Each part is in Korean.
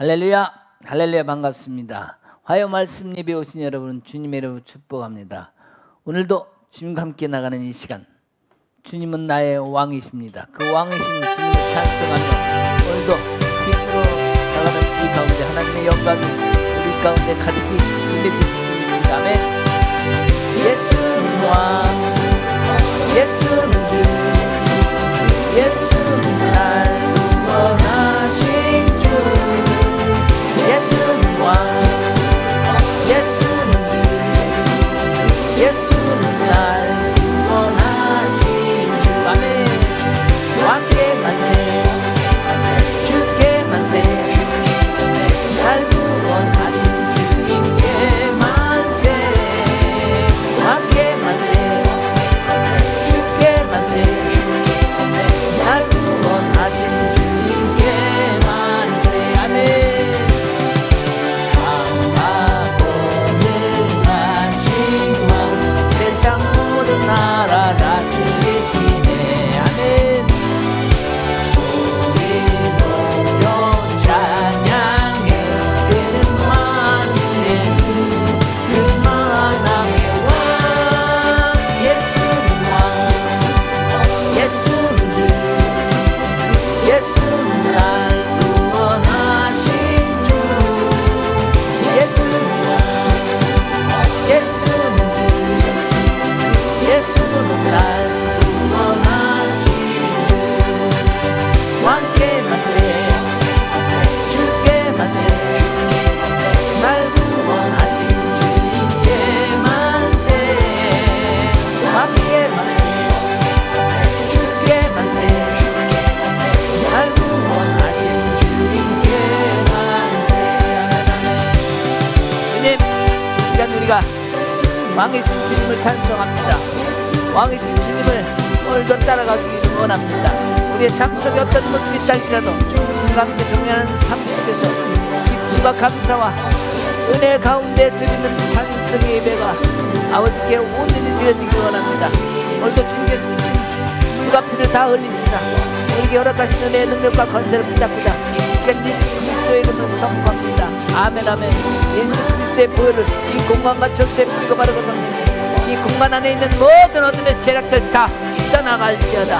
할렐루야, 할렐루야, 반갑습니다. 화요 말씀 예배 오신 여러분, 주님의 이름으로 축복합니다. 오늘도 주님과 함께 나가는 이 시간, 주님은 나의 왕이십니다. 그 왕이신 주님을 찬송하며 오늘도 기쁨으로 나가는 이 가운데 하나님의 영광이 우리 가운데 가득히 임해주십니다. 아멘. 예수는 왕, 예수는 주, 예수는 날 구원하신 주, 예수는 왕, 예수는 주, 예수는 날 구원하신 주. 아멘. 왕께 만세, 주께 만세, 날 구원하신 주님께 만세. 왕께 만세, 주께 만세, 날 구원하신 주님께 만세. 아멘. 세상 모든 나라 다스리시네. 아멘. 소리 높여 찬양해. 그는 만유의 그 만왕의 왕. 예수는 왕, 예수는 주, 예수는 날 구원하신 주. 예수는 왕, 예수는 주, 예수는 날 구원하신 주. 왕께 만세, 주께 만세, 날 구원하신 주님께 만세. 왕께 만세, 주께 만세, 날 구원하신 주님께 만세. 주님, 이 시간 우리가 왕이신 주님을 찬송합니다. 왕이신 주님을 오늘도 따라가기 원합니다. 우리의 삶 속에 어떤 모습이 있달지라도 주님과 함께 동행하는 삶 속에서 기쁨과 감사와 은혜 가운데 드리는 찬송의 예배가 아버지께 온전히 드려지기 원합니다. 오늘도 주님께서 주신 누가 피를 다 흘리시나 우리에게 허락하신 은혜의 능력과 권세를 붙잡고자 이 시간 예수 그리스도의 이름을 선포합니다. 아멘. 아멘. 예수 그리스도의 보혈을 이 공간과 저수에 뿌리고 바르고 덮는 이 공간 안에 있는 모든 어둠의 세력들 다 떠나갈지어다.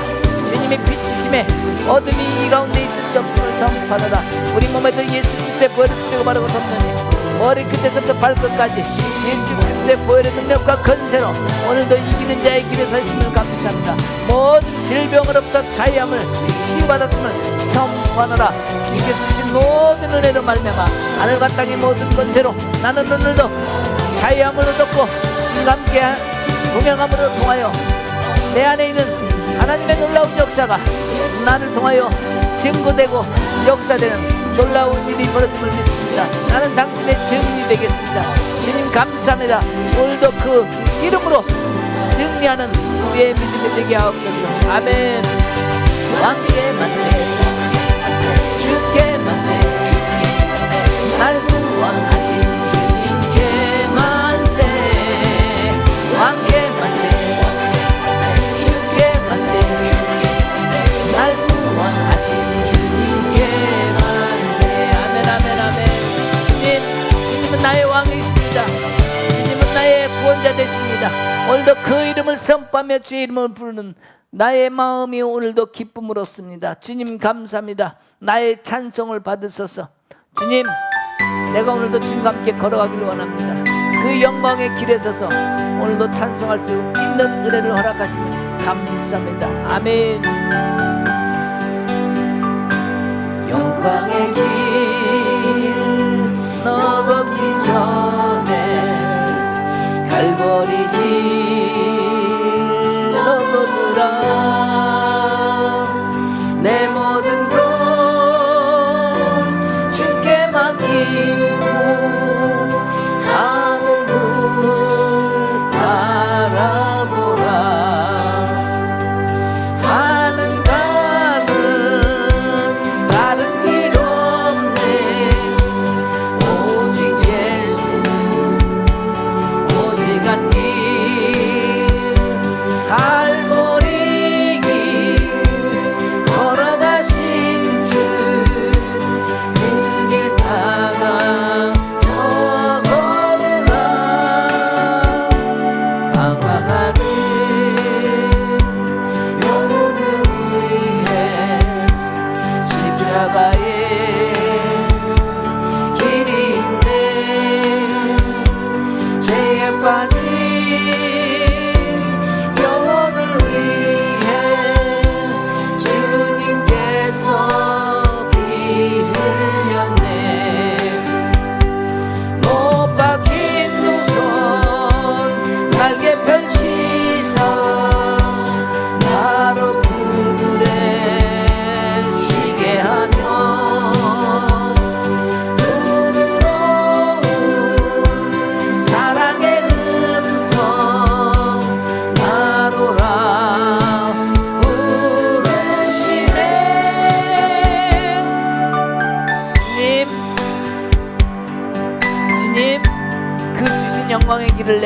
주님의 빛이심에 어둠이 이 가운데 있을 수 없음을 선포하노라. 우리 몸에도 예수 그리스도의 보혈을 뿌리고 바르고 덮느니 머리 끝에서부터 발끝까지 예수 그리스도의 보혈의 능력과 권세로 오늘도 이기는 자의 길에 서 있음을 감사합니다. 모든 질병으로부터 자유함을 치유받았음을 선포하노라. 주님께서 주신 모든 은혜로 말미암아 하늘과 땅의 모든 권세로 나는 오늘도 자유함을 얻었고 주님과 함께 동행함으로 통하여 내 안에 있는 하나님의 놀라운 역사가 나를 통하여 증거되고 역사되는 놀라운 일이 벌어짐을 믿습니다. 나는 당신의 증인이 되겠습니다. 주님 감사합니다. 오늘도 그 이름으로 승리하는 우리의 믿음이 되게 하옵소서. 아멘. 왕께 만세, 주께 만세, 날 구원하신 주님께 만세. 왕께 만세, 주께 만세, 날 구원하신 주님께 만세. 아멘. 아멘. 아멘. 주님은 나의 왕이십니다. 주님은 나의 구원자 되십니다. 오늘도 그 이름을 선포하며 주의 이름을 부르는 나의 마음이 오늘도 기쁨을 얻습니다. 주님 감사합니다. 나의 찬송을 받으소서. 주님, 내가 오늘도 주님과 함께 걸어가기를 원합니다. 그 영광의 길에 서서 오늘도 찬송할 수 있는 은혜를 허락하시니 감사합니다. 아멘. 영광의 길 너 걷기 전에 갈보리 길 너 걷으라. 내 모든 것 주께 맡기고 하늘 문을 바라보라. 하는 가는 다른 길 없네. 오직 예수, 오직 한 길 갈보리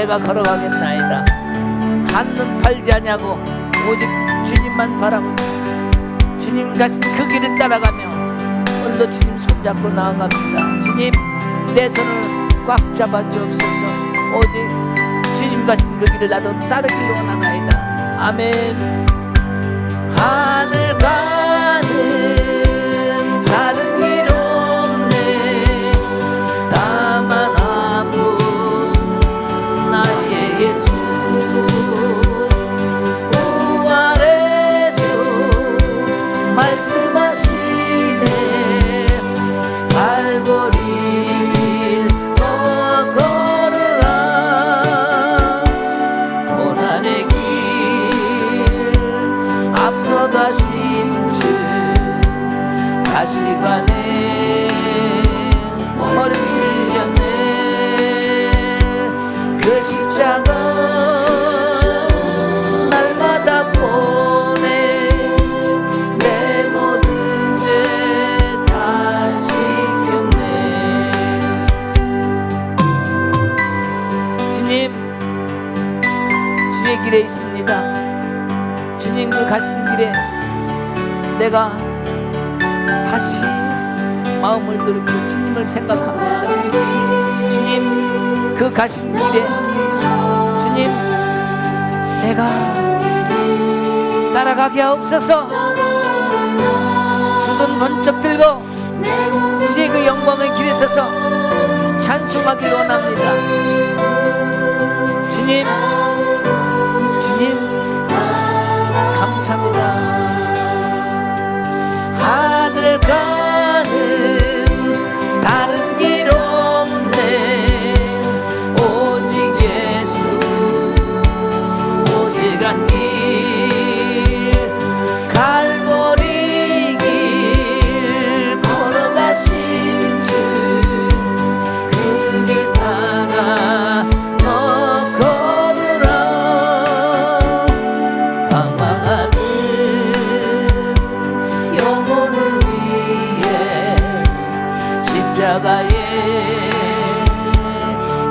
내가 걸어가겠나이다. 한눈 팔지 아니하고 오직 주님만 바라보고 주님 가신 그 길을 따라가며 오늘도 주님 손잡고 나아갑니다. 주님 내 손을 꽉 잡아주옵소서. 오직 주님 가신 그 길을 나도 따르기를 원하나이다. 아멘. 하늘 가는 다른 길 없네. 다만 한 분 나의 예수 부활의 주 말씀하시네. 갈보리 길 더 걸으라. 고난의 길 앞서가신 주 다시 가네. 머리 들렸네. 그 십자가 날마다 보내. 내 모든 죄 다 씻겼네. 주님 주의 길에 있습니다. 주님 그 가신 길에 내가 다시 마음을 들이고 주님을 생각합니다. 주님 그 가신 길에 주님 내가 따라가게 하옵소서. 두 손 번쩍 들고 주의 그 영광의 길에 서서 찬송하기를 원합니다. 주님 감사합니다. 하늘 가는 다른 길 없네. 오직 예수 오직 한 길 갈보리 길 걸어가신 주 그 길 따라 너 걸으라. 방황하는 영혼을 위해 십자가의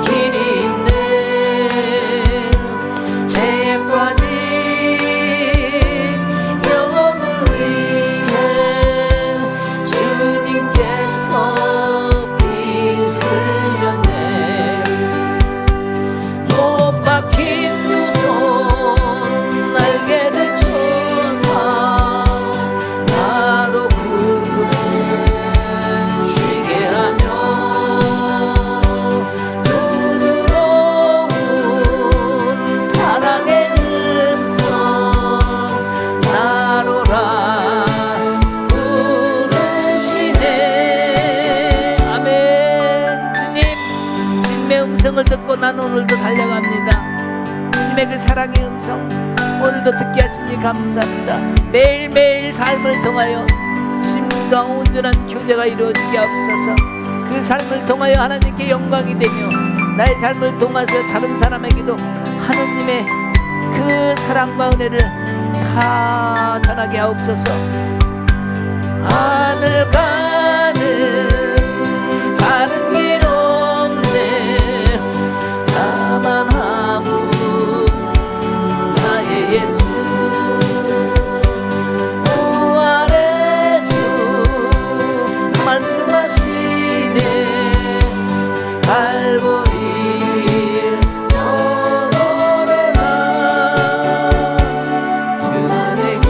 길이 있네. 죄에 빠진 영혼을 위해 주님께서 피 흘렸네. 못 박힌 두 손 날개를 쳐서 나로 쉬게 하며 부드러운 사랑의 음성 나로라 부르시네. 아멘. 주님 주님의 음성을 듣고 난 오늘도 달려갑니다. 주님의 그 사랑의 음성 오늘도 듣게 하시니 감사합니다. 매일매일 삶을 통하여 주님과 온전한 교제가 이루어지게 하옵소서. 그 삶을 통하여 하나님께 영광이 되며 나의 삶을 통해서 다른 사람에게도 하나님의 그 사랑과 은혜를 다 전하게 하옵소서. 하늘 가는 다른 길 없네. 다만 한 분 나의 예수 부활의 주 말씀하시네. 갈보리 길 걸어라. 주의 길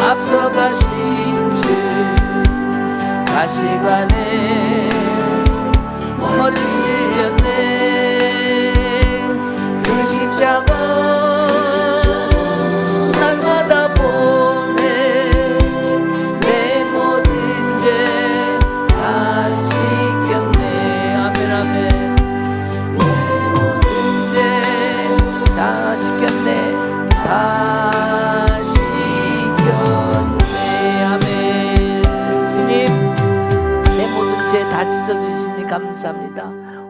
앞서가신 주 다시 가네. 머리 들렸네. 그 십자가 날마다 보내. 내 모든 죄 다 씻겼네. 아멘 아멘. 내 모든 죄 다 씻겼네. 다 씻겼네. 아멘. 주님 내 모든 죄 다 씻어주시니 감사합니다.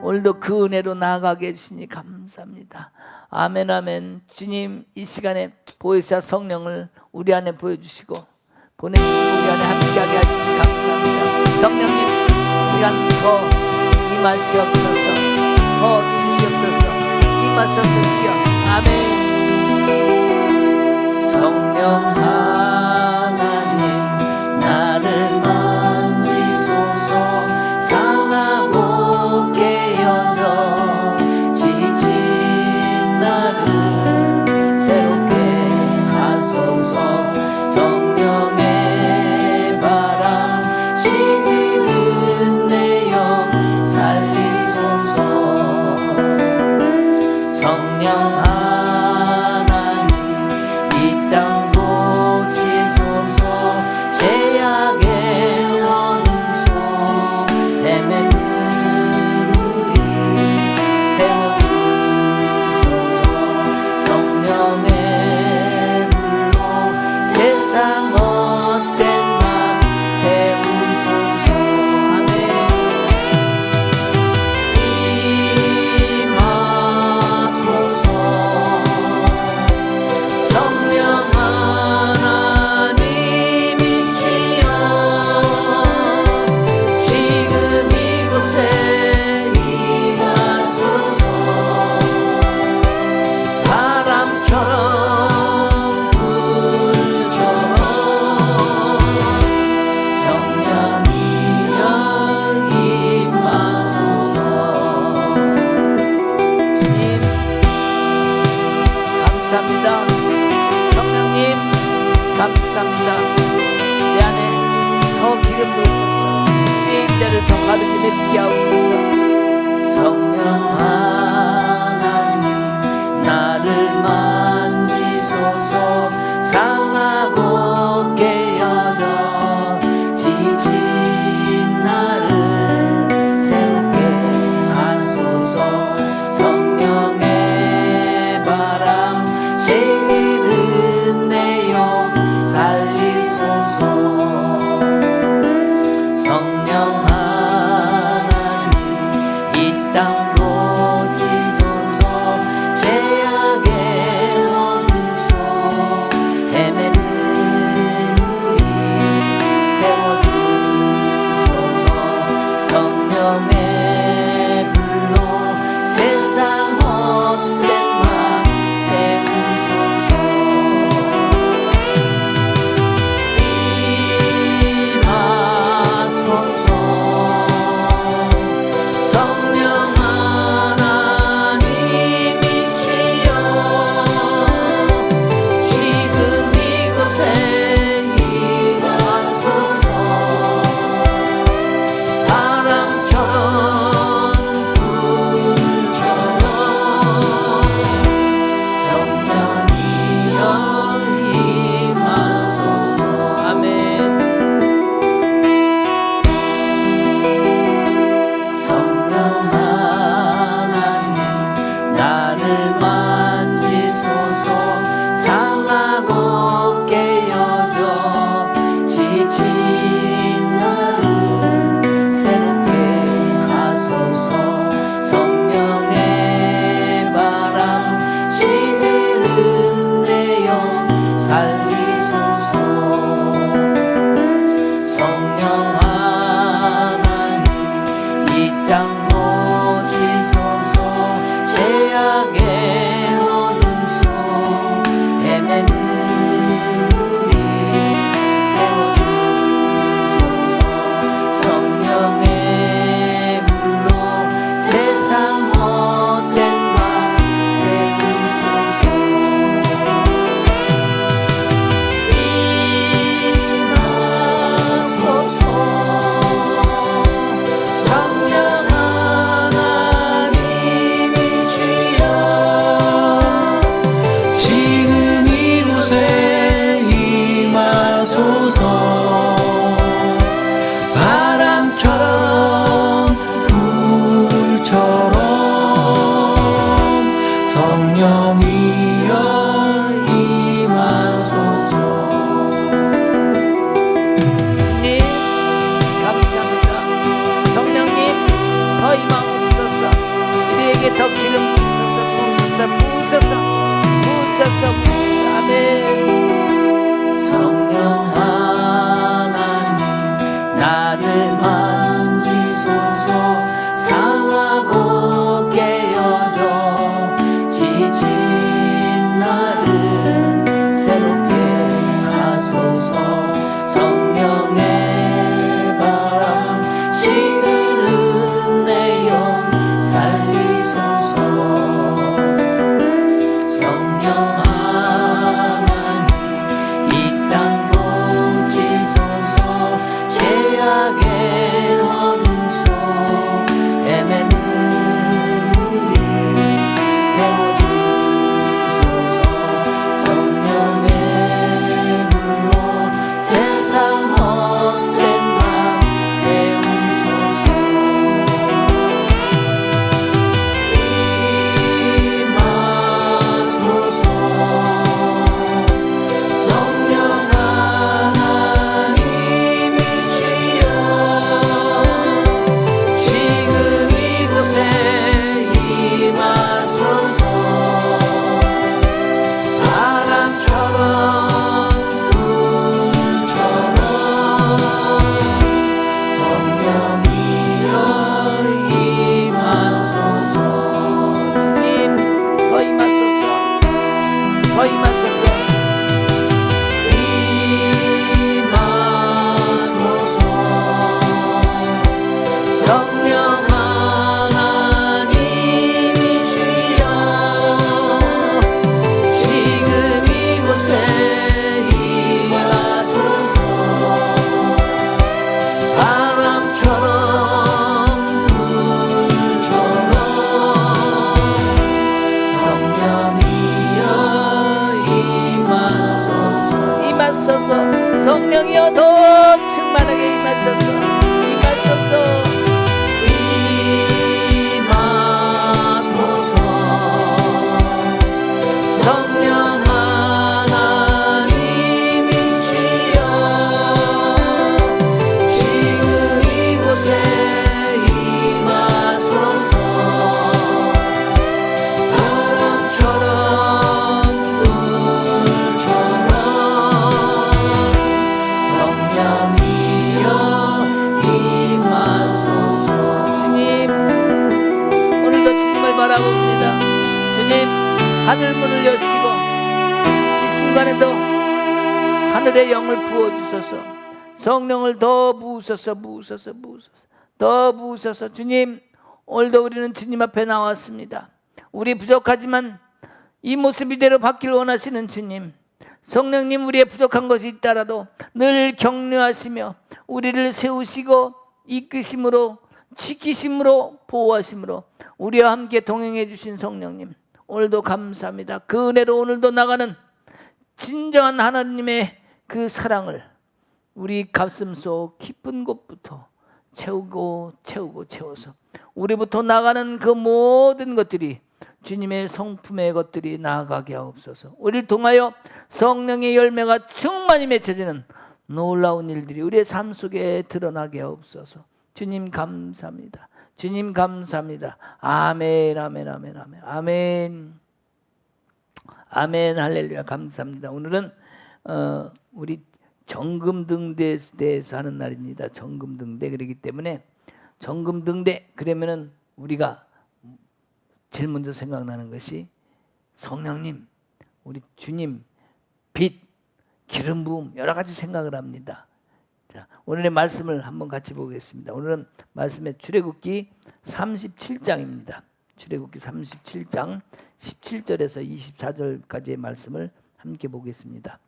오늘도 그 은혜로 나아가게 해주시니 감사합니다. 아멘 아멘. 주님 이 시간에 보혜사 성령을 우리 안에 보여주시고 보내주시고 우리 안에 함께하게 하시니 감사합니다. 성령님 이 시간 더 임하시옵소서. 더 임하소서 주여. 아멘. 성령 하나님 나를 만지소서. 상하고 깨어져 지친 나를 새롭게 하소서. 성령의 바람 시리는 내 영 살리소서. 성령 하나님 이 땅 고치소서. 죄악의 어둠 속 헤매는 우리 태워주소서. 성령의 불로 세상 헛된 맘 태우소서. 아멘. 임하소서. 성령 하나님이시여 지금 이곳에 임하소서. 바람처럼 불처럼 성령이여 임하소서. 주님 감사합니다. 성령님 감사합니다. 내 안에 더 기름 부으소서. 주의 임재를 더 가득히 내피게 하옵소서. 성령 하나님 나를 만지소서. 상하고 깨어져 지친 나를 새롭게 하소서. 성령의 바람 새기는 내 영 살리소서. 성령 하나님 이 땅 고치소서. 죄악의 어둠 속 헤매는 우리 태워주소서. 성령의 불로 세상 헛된 맘 태우소서. 임하소서. 성령 하나님이시여 지금 이곳에 임하소서. 바람처럼 불처럼 성령이여 임하소서. 아멘. 성령 하나님 나를 만지소서. 상하고 깨어져 지친 나를 새롭게 하소서. 성령의 바람 시들은 내 영 살리소서. 성령 하나님 이 땅 고치소서. 죄악의 어둠 속 헤매는 우리 태워주소서. 성령의 불로 세상 헛된 맘 태우소서. 임하소서. 성령 하나님이시여 지금 이곳에 임하소서. 바람처럼 불처럼 성령이여 임하소서. 주님 감사합니다. 성령님 더 임하옵소서. 우리에게 더 기름 부으소서. 부으소서. 부으소서. 아멘. 성령 하나님 나를 만지소서. 상하고 깨어져 임하소서. 성령이여 더 충만하게 임하소서. 임하소서. 바라봅니다. 주님, 하늘문을 여시고 이 순간에도 하늘의 영을 부어주소서. 성령을 더 부으소서. 더 부으소서. 주님, 오늘도 우리는 주님 앞에 나왔습니다. 우리 부족하지만 이 모습 이대로 받기를 원하시는 주님, 성령님, 우리의 부족한 것이 있더라도 늘 격려하시며 우리를 세우시고 이끄심으로, 지키심으로, 보호하심으로 우리와 함께 동행해 주신 성령님, 오늘도 감사합니다. 그 은혜로 오늘도 나가는 진정한 하나님의 그 사랑을 우리 가슴속 깊은 곳부터 채워서 우리부터 나가는 그 모든 것들이 주님의 성품의 것들이 나아가게 하옵소서. 우리를 통하여 성령의 열매가 충만히 맺혀지는 놀라운 일들이 우리의 삶 속에 드러나게 하옵소서. 주님 감사합니다. 주님 감사합니다. 아멘, 아멘, 아멘, 아멘, 아멘, 아멘, 할렐루야. 감사합니다. 오늘은 우리 정금등대에 대해서 하는 날입니다. 정금등대. 그렇기 때문에 정금등대 그러면은 우리가 제일 먼저 생각나는 것이 성령님, 우리 주님, 빛, 기름 부음, 여러 가지 생각을 합니다. 자, 오늘의 말씀을 한번 같이 보겠습니다. 오늘은 말씀의 출애굽기 37장입니다. 출애굽기 37장 17절에서 24절까지의 말씀을 함께 보겠습니다.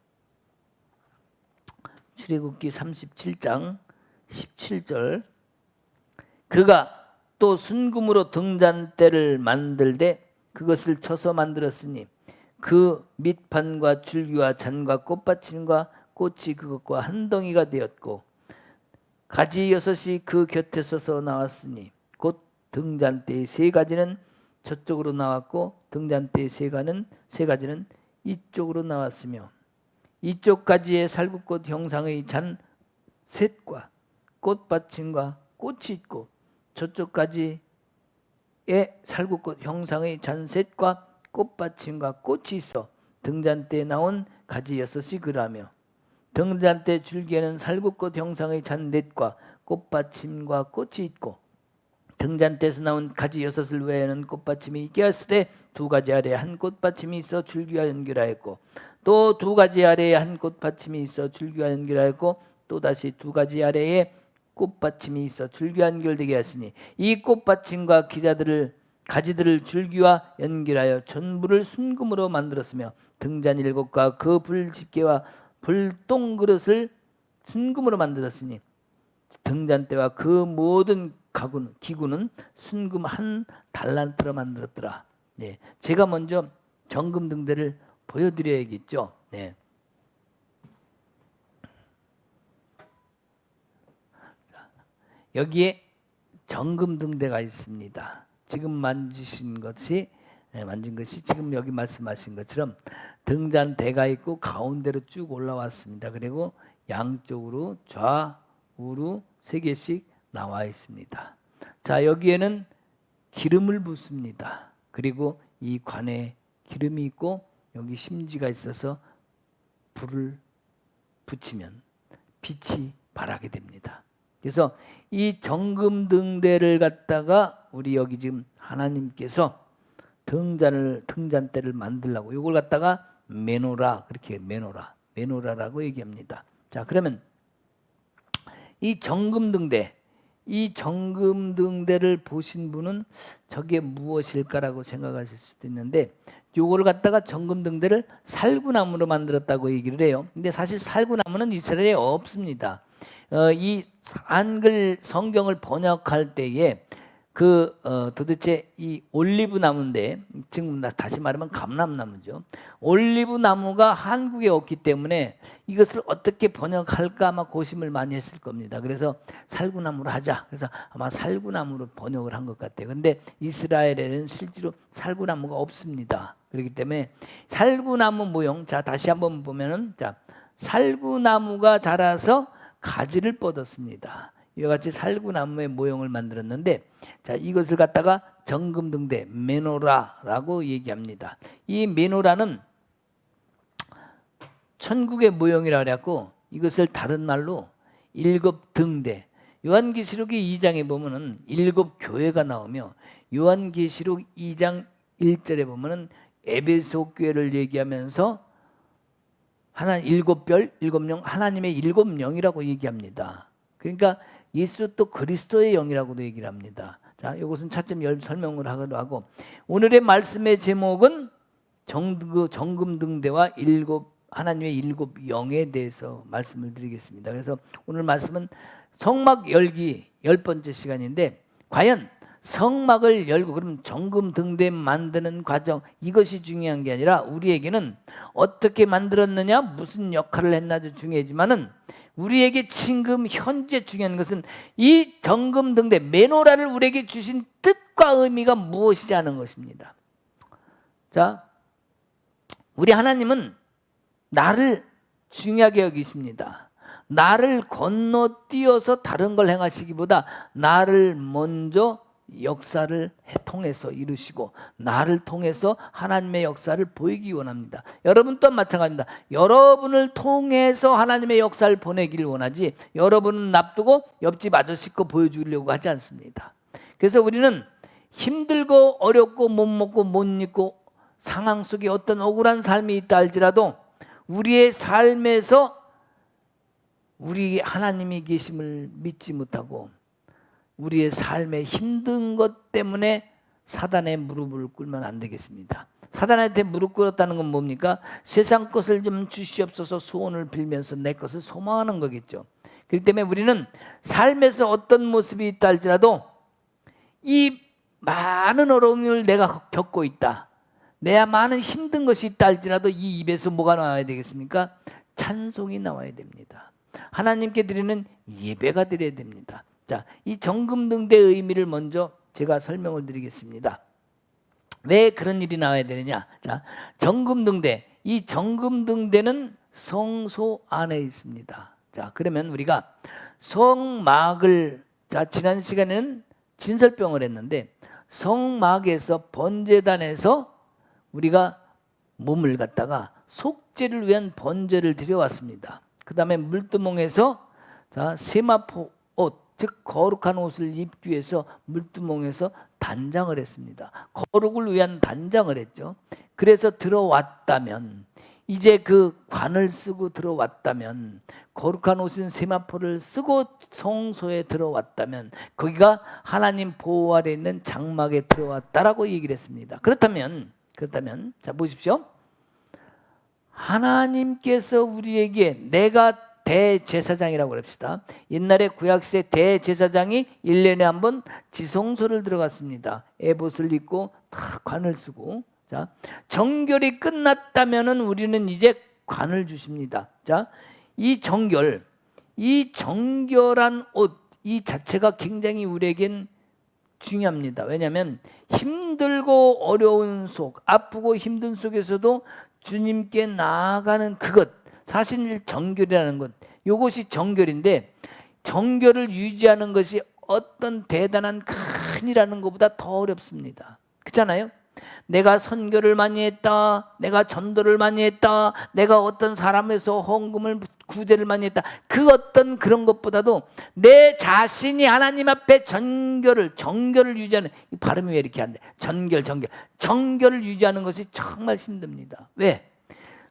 출애굽기 37장 17절. 그가 또 순금으로 등잔대를 만들되 그것을 쳐서 만들었으니 그 밑판과 줄기와 잔과 꽃받침과 꽃이 그것과 한 덩이가 되었고 가지 6이 그 곁에 서서 나왔으니 곧 등잔대의 3가지는 저쪽으로 나왔고 등잔대의 3가지는 이쪽으로 나왔으며 이쪽 가지에 살구꽃 형상의 잔 셋과 꽃받침과 꽃이 있고 저쪽 가지에 살구꽃 형상의 잔 셋과 꽃받침과 꽃이 있어 등잔대에 나온 가지 6이 그라며 등잔대 줄기에는 살구꽃 형상의 잔 넷과 꽃받침과 꽃이 있고 등잔대에서 나온 가지 6을 외에는 꽃받침이 있게 하시되 2가지 아래에 한 꽃받침이 있어 줄기와 연결하였고 또 2가지 아래에 한 꽃받침이 있어 줄기와 연결하였고 또다시 2가지 아래에 꽃받침이 있어 줄기와 연결되게 하시니 이 꽃받침과 가지들을 줄기와 연결하여 전부를 순금으로 만들었으며 등잔 7과 그 불집게와 불똥그릇을 순금으로 만들었으니 등잔대와 그 모든 기구는 순금 한 달란트로 만들었더라. 네, 제가 먼저 정금등대를 보여드려야겠죠. 네. 여기에 정금등대가 있습니다. 지금 만진 것이 지금 여기 말씀하신 것처럼 등잔대가 있고 가운데로 쭉 올라왔습니다. 그리고 양쪽으로 좌우로 3개씩 나와 있습니다. 자, 여기에는 기름을 붓습니다. 그리고 이 관에 기름이 있고 여기 심지가 있어서 불을 붙이면 빛이 발하게 됩니다. 그래서 이 정금등대를 갖다가 우리 여기 지금 하나님께서 등잔대를 만들라고 이걸 갖다가 메노라, 그렇게 메노라라고 얘기합니다. 자, 그러면 이 정금등대를 보신 분은 저게 무엇일까라고 생각하실 수도 있는데 요거를 갖다가 정금등대를 살구나무로 만들었다고 얘기를 해요. 근데 사실 살구나무는 이스라엘에 없습니다. 이 한글 성경을 번역할 때에 도대체 이 올리브 나무인데, 지금 다시 말하면 감람나무죠. 올리브 나무가 한국에 없기 때문에 이것을 어떻게 번역할까 아마 고심을 많이 했을 겁니다. 그래서 살구나무로 하자. 그래서 아마 살구나무로 번역을 한 것 같아요. 근데 이스라엘에는 실제로 살구나무가 없습니다. 그렇기 때문에 살구나무 모형, 자 다시 한번 보면은, 자 살구나무가 자라서 가지를 뻗었습니다. 이와 같이 살구나무의 모형을 만들었는데, 자 이것을 갖다가 정금등대 메노라라고 얘기합니다. 이 메노라는 천국의 모형이라 그래갖고 이것을 다른 말로 일곱 등대, 요한계시록의 2장에 보면은 일곱 교회가 나오며, 요한계시록 2장 1절에 보면은 에베소 교회를 얘기하면서 하나 일곱 별, 일곱 영, 하나님의 일곱 영이라고 얘기합니다. 그러니까 예수 또 그리스도의 영이라고도 얘기를 합니다. 자, 이것은 차츰 설명을 하기도 하고, 오늘의 말씀의 제목은 정금등대와 하나님의 일곱 영에 대해서 말씀을 드리겠습니다. 그래서 오늘 말씀은 성막 열기 10번째 시간인데, 과연 성막을 열고 그럼 정금등대 만드는 과정, 이것이 중요한 게 아니라 우리에게는 어떻게 만들었느냐, 무슨 역할을 했나도 중요하지만은 우리에게 지금 현재 중요한 것은 이 정금등대 메노라를 우리에게 주신 뜻과 의미가 무엇이지 하는 것입니다. 자, 우리 하나님은 나를 중요하게 여기십니다. 나를 건너뛰어서 다른 걸 행하시기보다 나를 먼저 역사를 통해서 이루시고 나를 통해서 하나님의 역사를 보이기 원합니다. 여러분 또한 마찬가지입니다. 여러분을 통해서 하나님의 역사를 보내기를 원하지, 여러분은 납두고 옆집 아저씨 거 보여주려고 하지 않습니다. 그래서 우리는 힘들고 어렵고 못 먹고 못 입고 상황 속에 어떤 억울한 삶이 있다 할지라도 우리의 삶에서 우리 하나님이 계심을 믿지 못하고 우리의 삶에 힘든 것 때문에 사단의 무릎을 꿇으면 안 되겠습니다. 사단한테 무릎 꿇었다는 건 뭡니까? 세상 것을 좀 주시옵소서 소원을 빌면서 내 것을 소망하는 거겠죠. 그렇기 때문에 우리는 삶에서 어떤 모습이 있다 할지라도 이 많은 어려움을 내가 겪고 있다, 내가 많은 힘든 것이 있다 할지라도 이 입에서 뭐가 나와야 되겠습니까? 찬송이 나와야 됩니다. 하나님께 드리는 예배가 드려야 됩니다. 자, 이 정금등대의 의미를 먼저 제가 설명을 드리겠습니다. 왜 그런 일이 나와야 되느냐? 자, 정금등대, 이 정금등대는 성소 안에 있습니다. 자, 그러면 우리가 성막을, 자 지난 시간에는 진설병을 했는데 성막에서 번제단에서 우리가 몸을 갖다가 속죄를 위한 번제를 드려왔습니다. 그 다음에 물두멍에서 자 세마포 옷, 즉 거룩한 옷을 입기 위해서 물두멍에서 단장을 했습니다. 거룩을 위한 단장을 했죠. 그래서 들어왔다면, 이제 그 관을 쓰고 들어왔다면, 거룩한 옷인 세마포를 쓰고 성소에 들어왔다면 거기가 하나님 보호 아래 있는 장막에 들어왔다라고 얘기를 했습니다. 그렇다면 자 보십시오. 하나님께서 우리에게, 내가 대제사장이라고 합시다. 옛날에 구약시대 대제사장이 1년에 한 번 지성소를 들어갔습니다. 에봇을 입고 다 관을 쓰고, 자 정결이 끝났다면은 우리는 이제 관을 주십니다. 자, 이 정결한 옷, 이 자체가 굉장히 우리에겐 중요합니다. 왜냐하면 힘들고 어려운 속, 아프고 힘든 속에서도 주님께 나아가는 그것, 사실 정결이라는 것, 이것이 정결인데, 정결을 유지하는 것이 어떤 대단한 큰이라는 것보다 더 어렵습니다. 그렇잖아요? 내가 선교를 많이 했다, 내가 전도를 많이 했다, 내가 어떤 사람에서 헌금을 구제를 많이 했다, 그 어떤 그런 것보다도 내 자신이 하나님 앞에 정결을 유지하는, 이 발음이 왜 이렇게 안 돼? 정결을 유지하는 것이 정말 힘듭니다. 왜?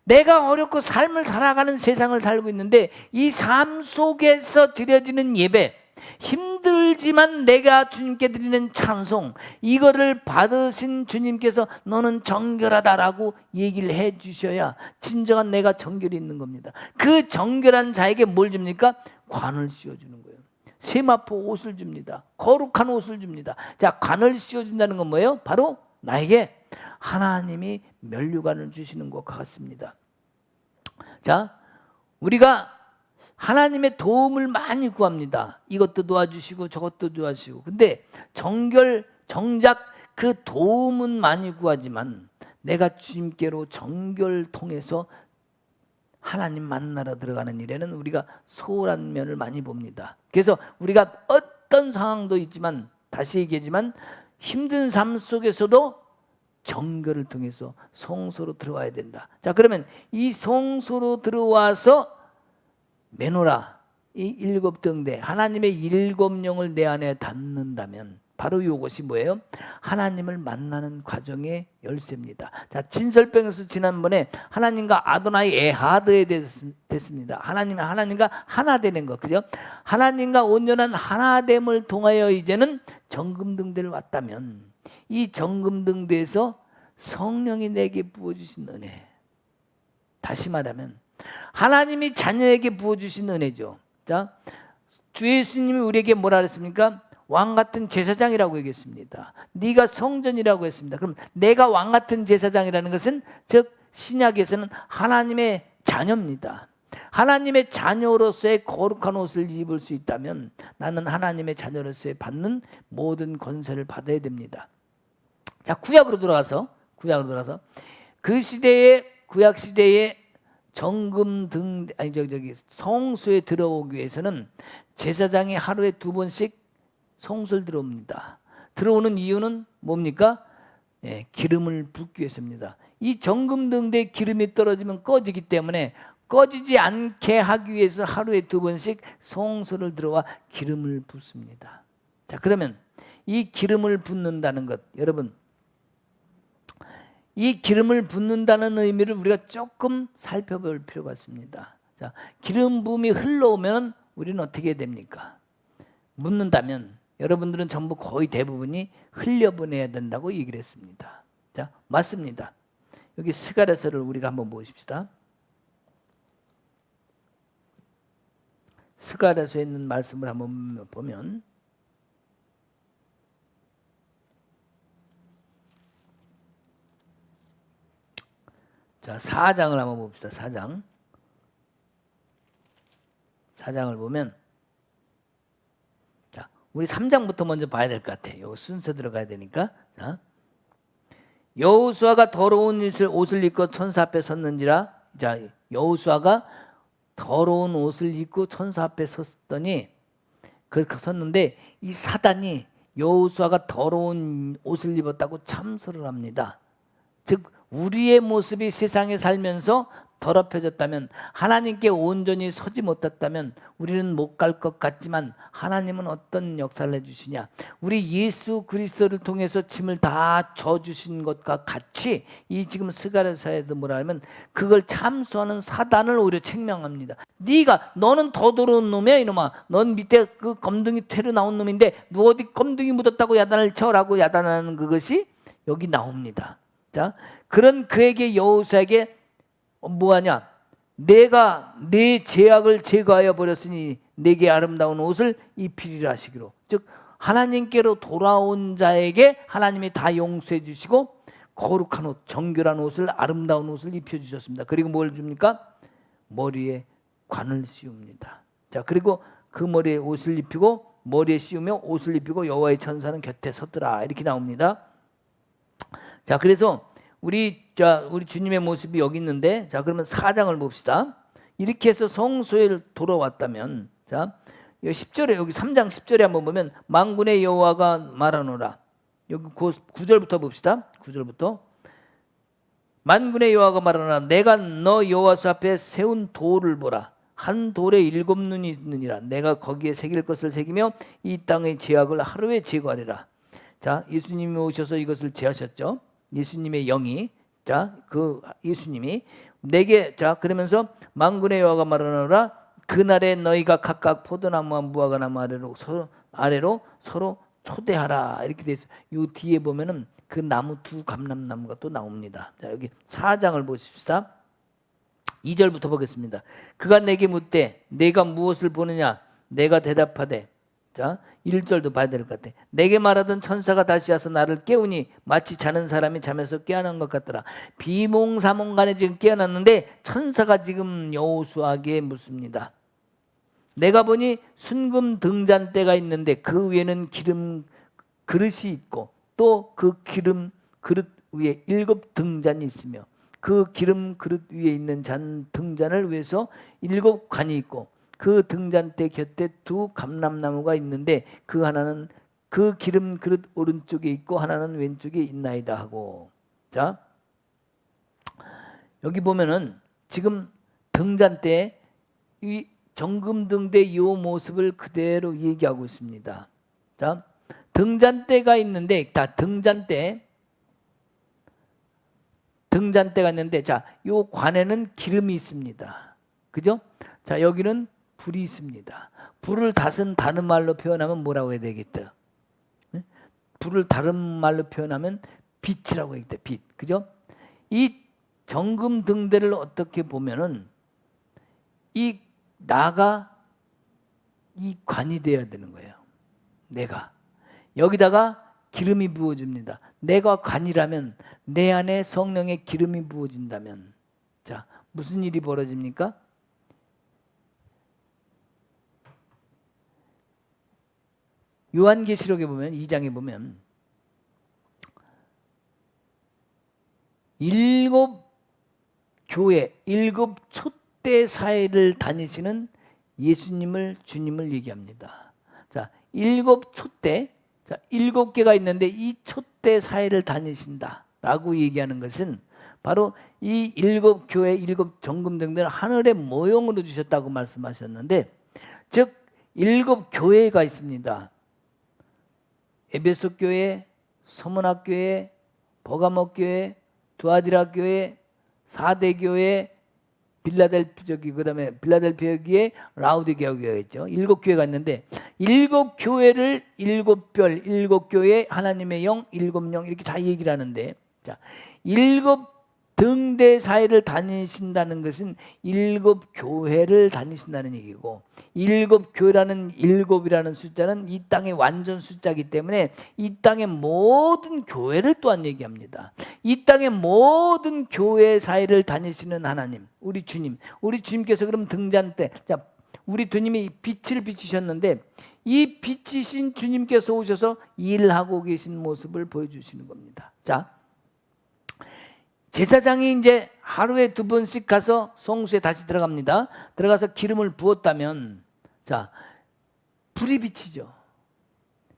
내가 어렵고 삶을 살아가는 세상을 살고 있는데 이 삶 속에서 드려지는 예배, 힘들지만 내가 주님께 드리는 찬송, 이거를 받으신 주님께서 너는 정결하다라고 얘기를 해 주셔야 진정한 내가 정결이 있는 겁니다. 그 정결한 자에게 뭘 줍니까? 관을 씌워주는 거예요. 세마포 옷을 줍니다. 거룩한 옷을 줍니다. 자, 관을 씌워준다는 건 뭐예요? 바로 나에게 하나님이 면류관을 주시는 것과 같습니다. 자, 우리가 하나님의 도움을 많이 구합니다. 이것도 도와주시고 저것도 도와주시고. 근데 정작 그 도움은 많이 구하지만 내가 주님께로 정결 통해서 하나님 만나러 들어가는 일에는 우리가 소홀한 면을 많이 봅니다. 그래서 우리가 어떤 상황도 있지만, 다시 얘기하지만 힘든 삶 속에서도 정결을 통해서 성소로 들어와야 된다. 자, 그러면 이 성소로 들어와서 메노라, 이 일곱 등대, 하나님의 일곱 영을 내 안에 담는다면 바로 이것이 뭐예요? 하나님을 만나는 과정의 열쇠입니다. 자, 진설병에서 지난번에 하나님과 아도나이 에하드에 됐습니다. 하나님과 하나 되는 것, 그죠? 하나님과 온전한 하나됨을 통하여 이제는 정금등대를 왔다면 이 정금등대에서 성령이 내게 부어주신 은혜, 다시 말하면 하나님이 자녀에게 부어주신 은혜죠. 자, 주 예수님이 우리에게 뭐라 그랬습니까? 왕같은 제사장이라고 얘기했습니다. 네가 성전이라고 했습니다. 그럼 내가 왕같은 제사장이라는 것은 즉 신약에서는 하나님의 자녀입니다. 하나님의 자녀로서의 거룩한 옷을 입을 수 있다면 나는 하나님의 자녀로서의 받는 모든 권세를 받아야 됩니다. 자, 구약으로 돌아가서 그 시대의 구약 시대의 정금 등 성소에 들어오기 위해서는 제사장이 하루에 2번씩 성소를 들어옵니다. 들어오는 이유는 뭡니까? 기름을 붓기 위해서입니다. 이 정금 등대에 기름이 떨어지면 꺼지기 때문에 꺼지지 않게 하기 위해서 하루에 2번씩 성소를 들어와 기름을 붓습니다. 자, 그러면 이 기름을 붓는다는 것, 여러분, 이 기름을 붓는다는 의미를 우리가 조금 살펴볼 필요가 있습니다. 자, 기름 부음이 흘러오면 우리는 어떻게 해야 됩니까? 묻는다면 여러분들은 전부 거의 대부분이 흘려보내야 된다고 얘기를 했습니다. 자, 맞습니다. 여기 스가랴서를 우리가 한번 보십시다. 스가랴서에 있는 말씀을 한번 보면 자, 4장을 한번 봅시다. 4장을 보면 자, 우리 3장부터 먼저 봐야 될 것 같아요. 요 순서 들어가야 되니까. 자, 여호수아가 더러운 옷을 입고 천사 앞에 섰는지라. 자, 여호수아가 더러운 옷을 입고 천사 앞에 섰더니 섰는데 이 사단이 여호수아가 더러운 옷을 입었다고 참소를 합니다. 즉 우리의 모습이 세상에 살면서 더럽혀졌다면, 하나님께 온전히 서지 못했다면 우리는 못 갈 것 같지만 하나님은 어떤 역사를 해주시냐, 우리 예수 그리스도를 통해서 짐을 다 져주신 것과 같이 이 지금 스가랴서에도 뭐라 하면 그걸 참소하는 사단을 오히려 책망합니다. 너는 더 더러운 놈이야 이놈아. 넌 밑에 그 검둥이 퇴로 나온 놈인데 너 어디 검둥이 묻었다고 야단을 쳐라고 야단하는 그것이 여기 나옵니다. 자, 그런 그에게 여호수아에게 뭐하냐? 내가 내 죄악을 제거하여 버렸으니 내게 아름다운 옷을 입히리라 하시기로. 즉 하나님께로 돌아온 자에게 하나님이 다 용서해 주시고 거룩한 옷, 정결한 옷을, 아름다운 옷을 입혀 주셨습니다. 그리고 뭘 줍니까? 머리에 관을 씌웁니다. 자, 그리고 그 머리에 옷을 입히고 머리에 씌우며 옷을 입히고 여호와의 천사는 곁에 섰더라. 이렇게 나옵니다. 자, 그래서 우리 주님의 모습이 여기 있는데, 자, 그러면 4장을 봅시다. 이렇게 해서 성소에 돌아왔다면, 자, 10절에, 여기 3장 10절에 한번 보면 만군의 여호와가 말하노라. 여기 9절부터 봅시다. 9절부터. 만군의 여호와가 말하노라. 내가 너 여호와수 앞에 세운 돌을 보라. 한 돌에 7눈이 있느니라. 내가 거기에 새길 것을 새기며 이 땅의 죄악을 하루에 제거하리라. 자, 예수님이 오셔서 이것을 제하셨죠. 예수님의 영이, 자, 그 예수님이 내게, 자, 그러면서 만군의 여호와가 말하노라. 그날에 너희가 각각 포도나무와 무화과나무 아래로 서로 초대하라. 이렇게 돼 있어요. 이 뒤에 보면은 그 나무 두 감람나무가 또 나옵니다. 자, 여기 4장을 보십시다. 2절부터 보겠습니다. 그가 내게 묻되 내가 무엇을 보느냐? 내가 대답하되 자, 1절도 봐야 될 것 같아. 내게 말하던 천사가 다시 와서 나를 깨우니 마치 자는 사람이 잠에서 깨어난 것 같더라. 비몽사몽간에 지금 깨어났는데 천사가 지금 여호수아에게 묻습니다. 내가 보니 순금 등잔대가 있는데 그 위에는 기름 그릇이 있고 또 그 기름 그릇 위에 7 등잔이 있으며 그 기름 그릇 위에 있는 등잔을 위해서 7 관이 있고 그 등잔대 곁에 2 감람나무가 있는데 그 하나는 그 기름 그릇 오른쪽에 있고 하나는 왼쪽에 있나이다 하고. 자, 여기 보면은 지금 등잔대 이 정금등대 이 모습을 그대로 얘기하고 있습니다. 자, 등잔대가 있는데, 등잔대가 있는데, 자, 요 관에는 기름이 있습니다. 그죠? 자, 여기는 불이 있습니다. 불을 다른 말로 표현하면 뭐라고 해야 되겠다? 네? 불을 다른 말로 표현하면 빛이라고 해야겠다. 빛. 그죠? 이 정금등대를 어떻게 보면은 나가 이 관이 되어야 되는 거예요. 내가. 여기다가 기름이 부어집니다. 내가 관이라면 내 안에 성령의 기름이 부어진다면 자, 무슨 일이 벌어집니까? 요한계시록에 보면 2장에 보면 7 교회 7 촛대 사회를 다니시는 예수님을 주님을 얘기합니다. 자, 7 촛대, 자, 7개가 있는데 이 촛대 사회를 다니신다라고 얘기하는 것은 바로 이 7 교회 7 정금등대를 하늘의 모형으로 주셨다고 말씀하셨는데, 즉 7 교회가 있습니다. 에베소 교회, 서문학 교회, 버가모 교회, 두아디라 교회, 4대 교회, 그다음에 빌라델피아 라우디게아 교회가 있죠. 7 교회가 있는데 7 교회를 7별, 7 교회 하나님의 영, 7 영 이렇게 다 얘기를 하는데, 자, 7 등대 사이를 다니신다는 것은 7 교회를 다니신다는 얘기고, 7 교회라는 7이라는 숫자는 이 땅의 완전 숫자이기 때문에 이 땅의 모든 교회를 또한 얘기합니다. 이 땅의 모든 교회 사이를 다니시는 하나님, 우리 주님께서 그럼 등잔대, 자, 우리 주님이 빛을 비추셨는데 이 빛이신 주님께서 오셔서 일하고 계신 모습을 보여주시는 겁니다. 자, 제사장이 이제 하루에 2번씩 가서 성수에 다시 들어갑니다. 들어가서 기름을 부었다면, 자, 불이 비치죠.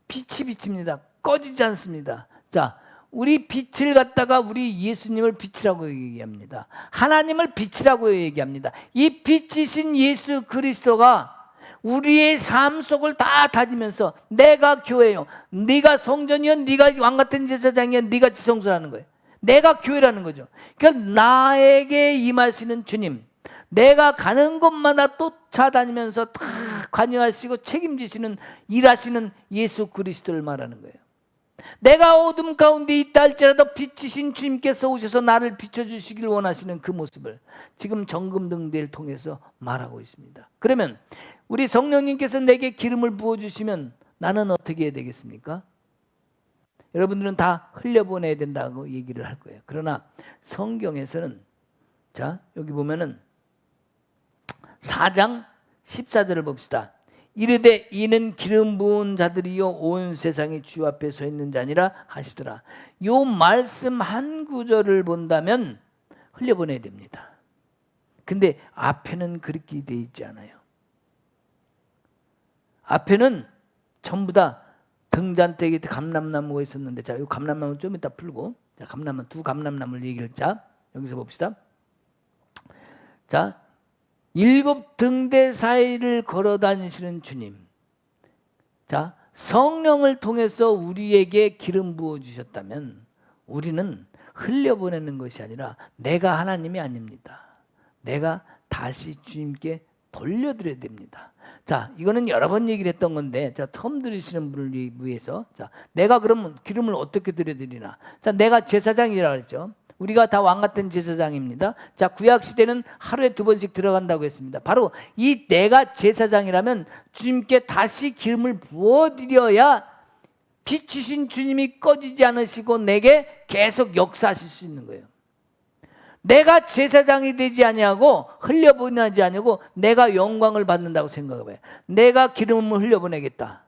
빛이 비칩니다. 꺼지지 않습니다. 자, 우리 빛을 갖다가 우리 예수님을 빛이라고 얘기합니다. 하나님을 빛이라고 얘기합니다. 이 빛이신 예수 그리스도가 우리의 삶 속을 다 다니면서 내가 교회요, 네가 성전이요, 네가 왕같은 제사장이요, 네가 지성소라는 거예요. 내가 교회라는 거죠. 그러니까 나에게 임하시는 주님, 내가 가는 곳마다 쫓아다니면서 다 관여하시고 책임지시는, 일하시는 예수 그리스도를 말하는 거예요. 내가 어둠 가운데 있다 할지라도 빛이신 주님께서 오셔서 나를 비춰주시길 원하시는 그 모습을 지금 정금등대를 통해서 말하고 있습니다. 그러면 우리 성령님께서 내게 기름을 부어주시면 나는 어떻게 해야 되겠습니까? 여러분들은 다 흘려보내야 된다고 얘기를 할 거예요. 그러나 성경에서는, 자, 여기 보면은 4장 14절을 봅시다. 이르되 이는 기름 부은 자들이요 온 세상이 주 앞에 서 있는 자니라 하시더라. 요 말씀 한 구절을 본다면 흘려보내야 됩니다. 근데 앞에는 그렇게 돼 있지 않아요. 앞에는 전부 다 등잔대에 감람나무가 있었는데, 자, 이 감람나무 좀 이따 풀고, 자, 감람나무, 2 감람나무를 얘기를, 자, 여기서 봅시다. 자, 7 등대 사이를 걸어 다니시는 주님. 자, 성령을 통해서 우리에게 기름 부어 주셨다면 우리는 흘려보내는 것이 아니라 내가 하나님이 아닙니다. 내가 다시 주님께 돌려드려야 됩니다. 자, 이거는 여러 번 얘기를 했던 건데, 자, 처음 들으시는 분을 위해서, 자, 내가 그러면 기름을 어떻게 드려드리나? 자, 내가 제사장이라고 했죠. 우리가 다 왕 같은 제사장입니다. 자, 구약 시대는 하루에 2번씩 들어간다고 했습니다. 바로 이 내가 제사장이라면 주님께 다시 기름을 부어드려야 빛이신 주님이 꺼지지 않으시고 내게 계속 역사하실 수 있는 거예요. 내가 제사장이 되지 아니하고 흘려보내지 아니하고 내가 영광을 받는다고 생각해봐요. 내가 기름을 흘려보내겠다.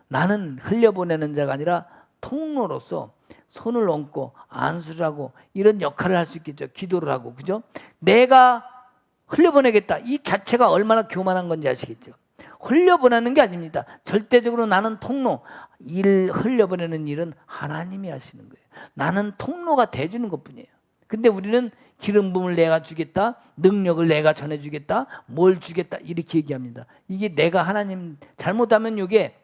나는 흘려보내는 자가 아니라 통로로서 손을 얹고 안수를 하고 이런 역할을 할 수 있겠죠. 기도를 하고, 그죠? 내가 흘려보내겠다. 이 자체가 얼마나 교만한 건지 아시겠죠? 흘려보내는 게 아닙니다. 절대적으로 나는 통로, 흘려보내는 일은 하나님이 하시는 거예요. 나는 통로가 돼주는 것뿐이에요. 근데 우리는 기름 부음을 내가 주겠다, 능력을 내가 전해주겠다, 뭘 주겠다 이렇게 얘기합니다. 이게 내가 하나님, 잘못하면 이게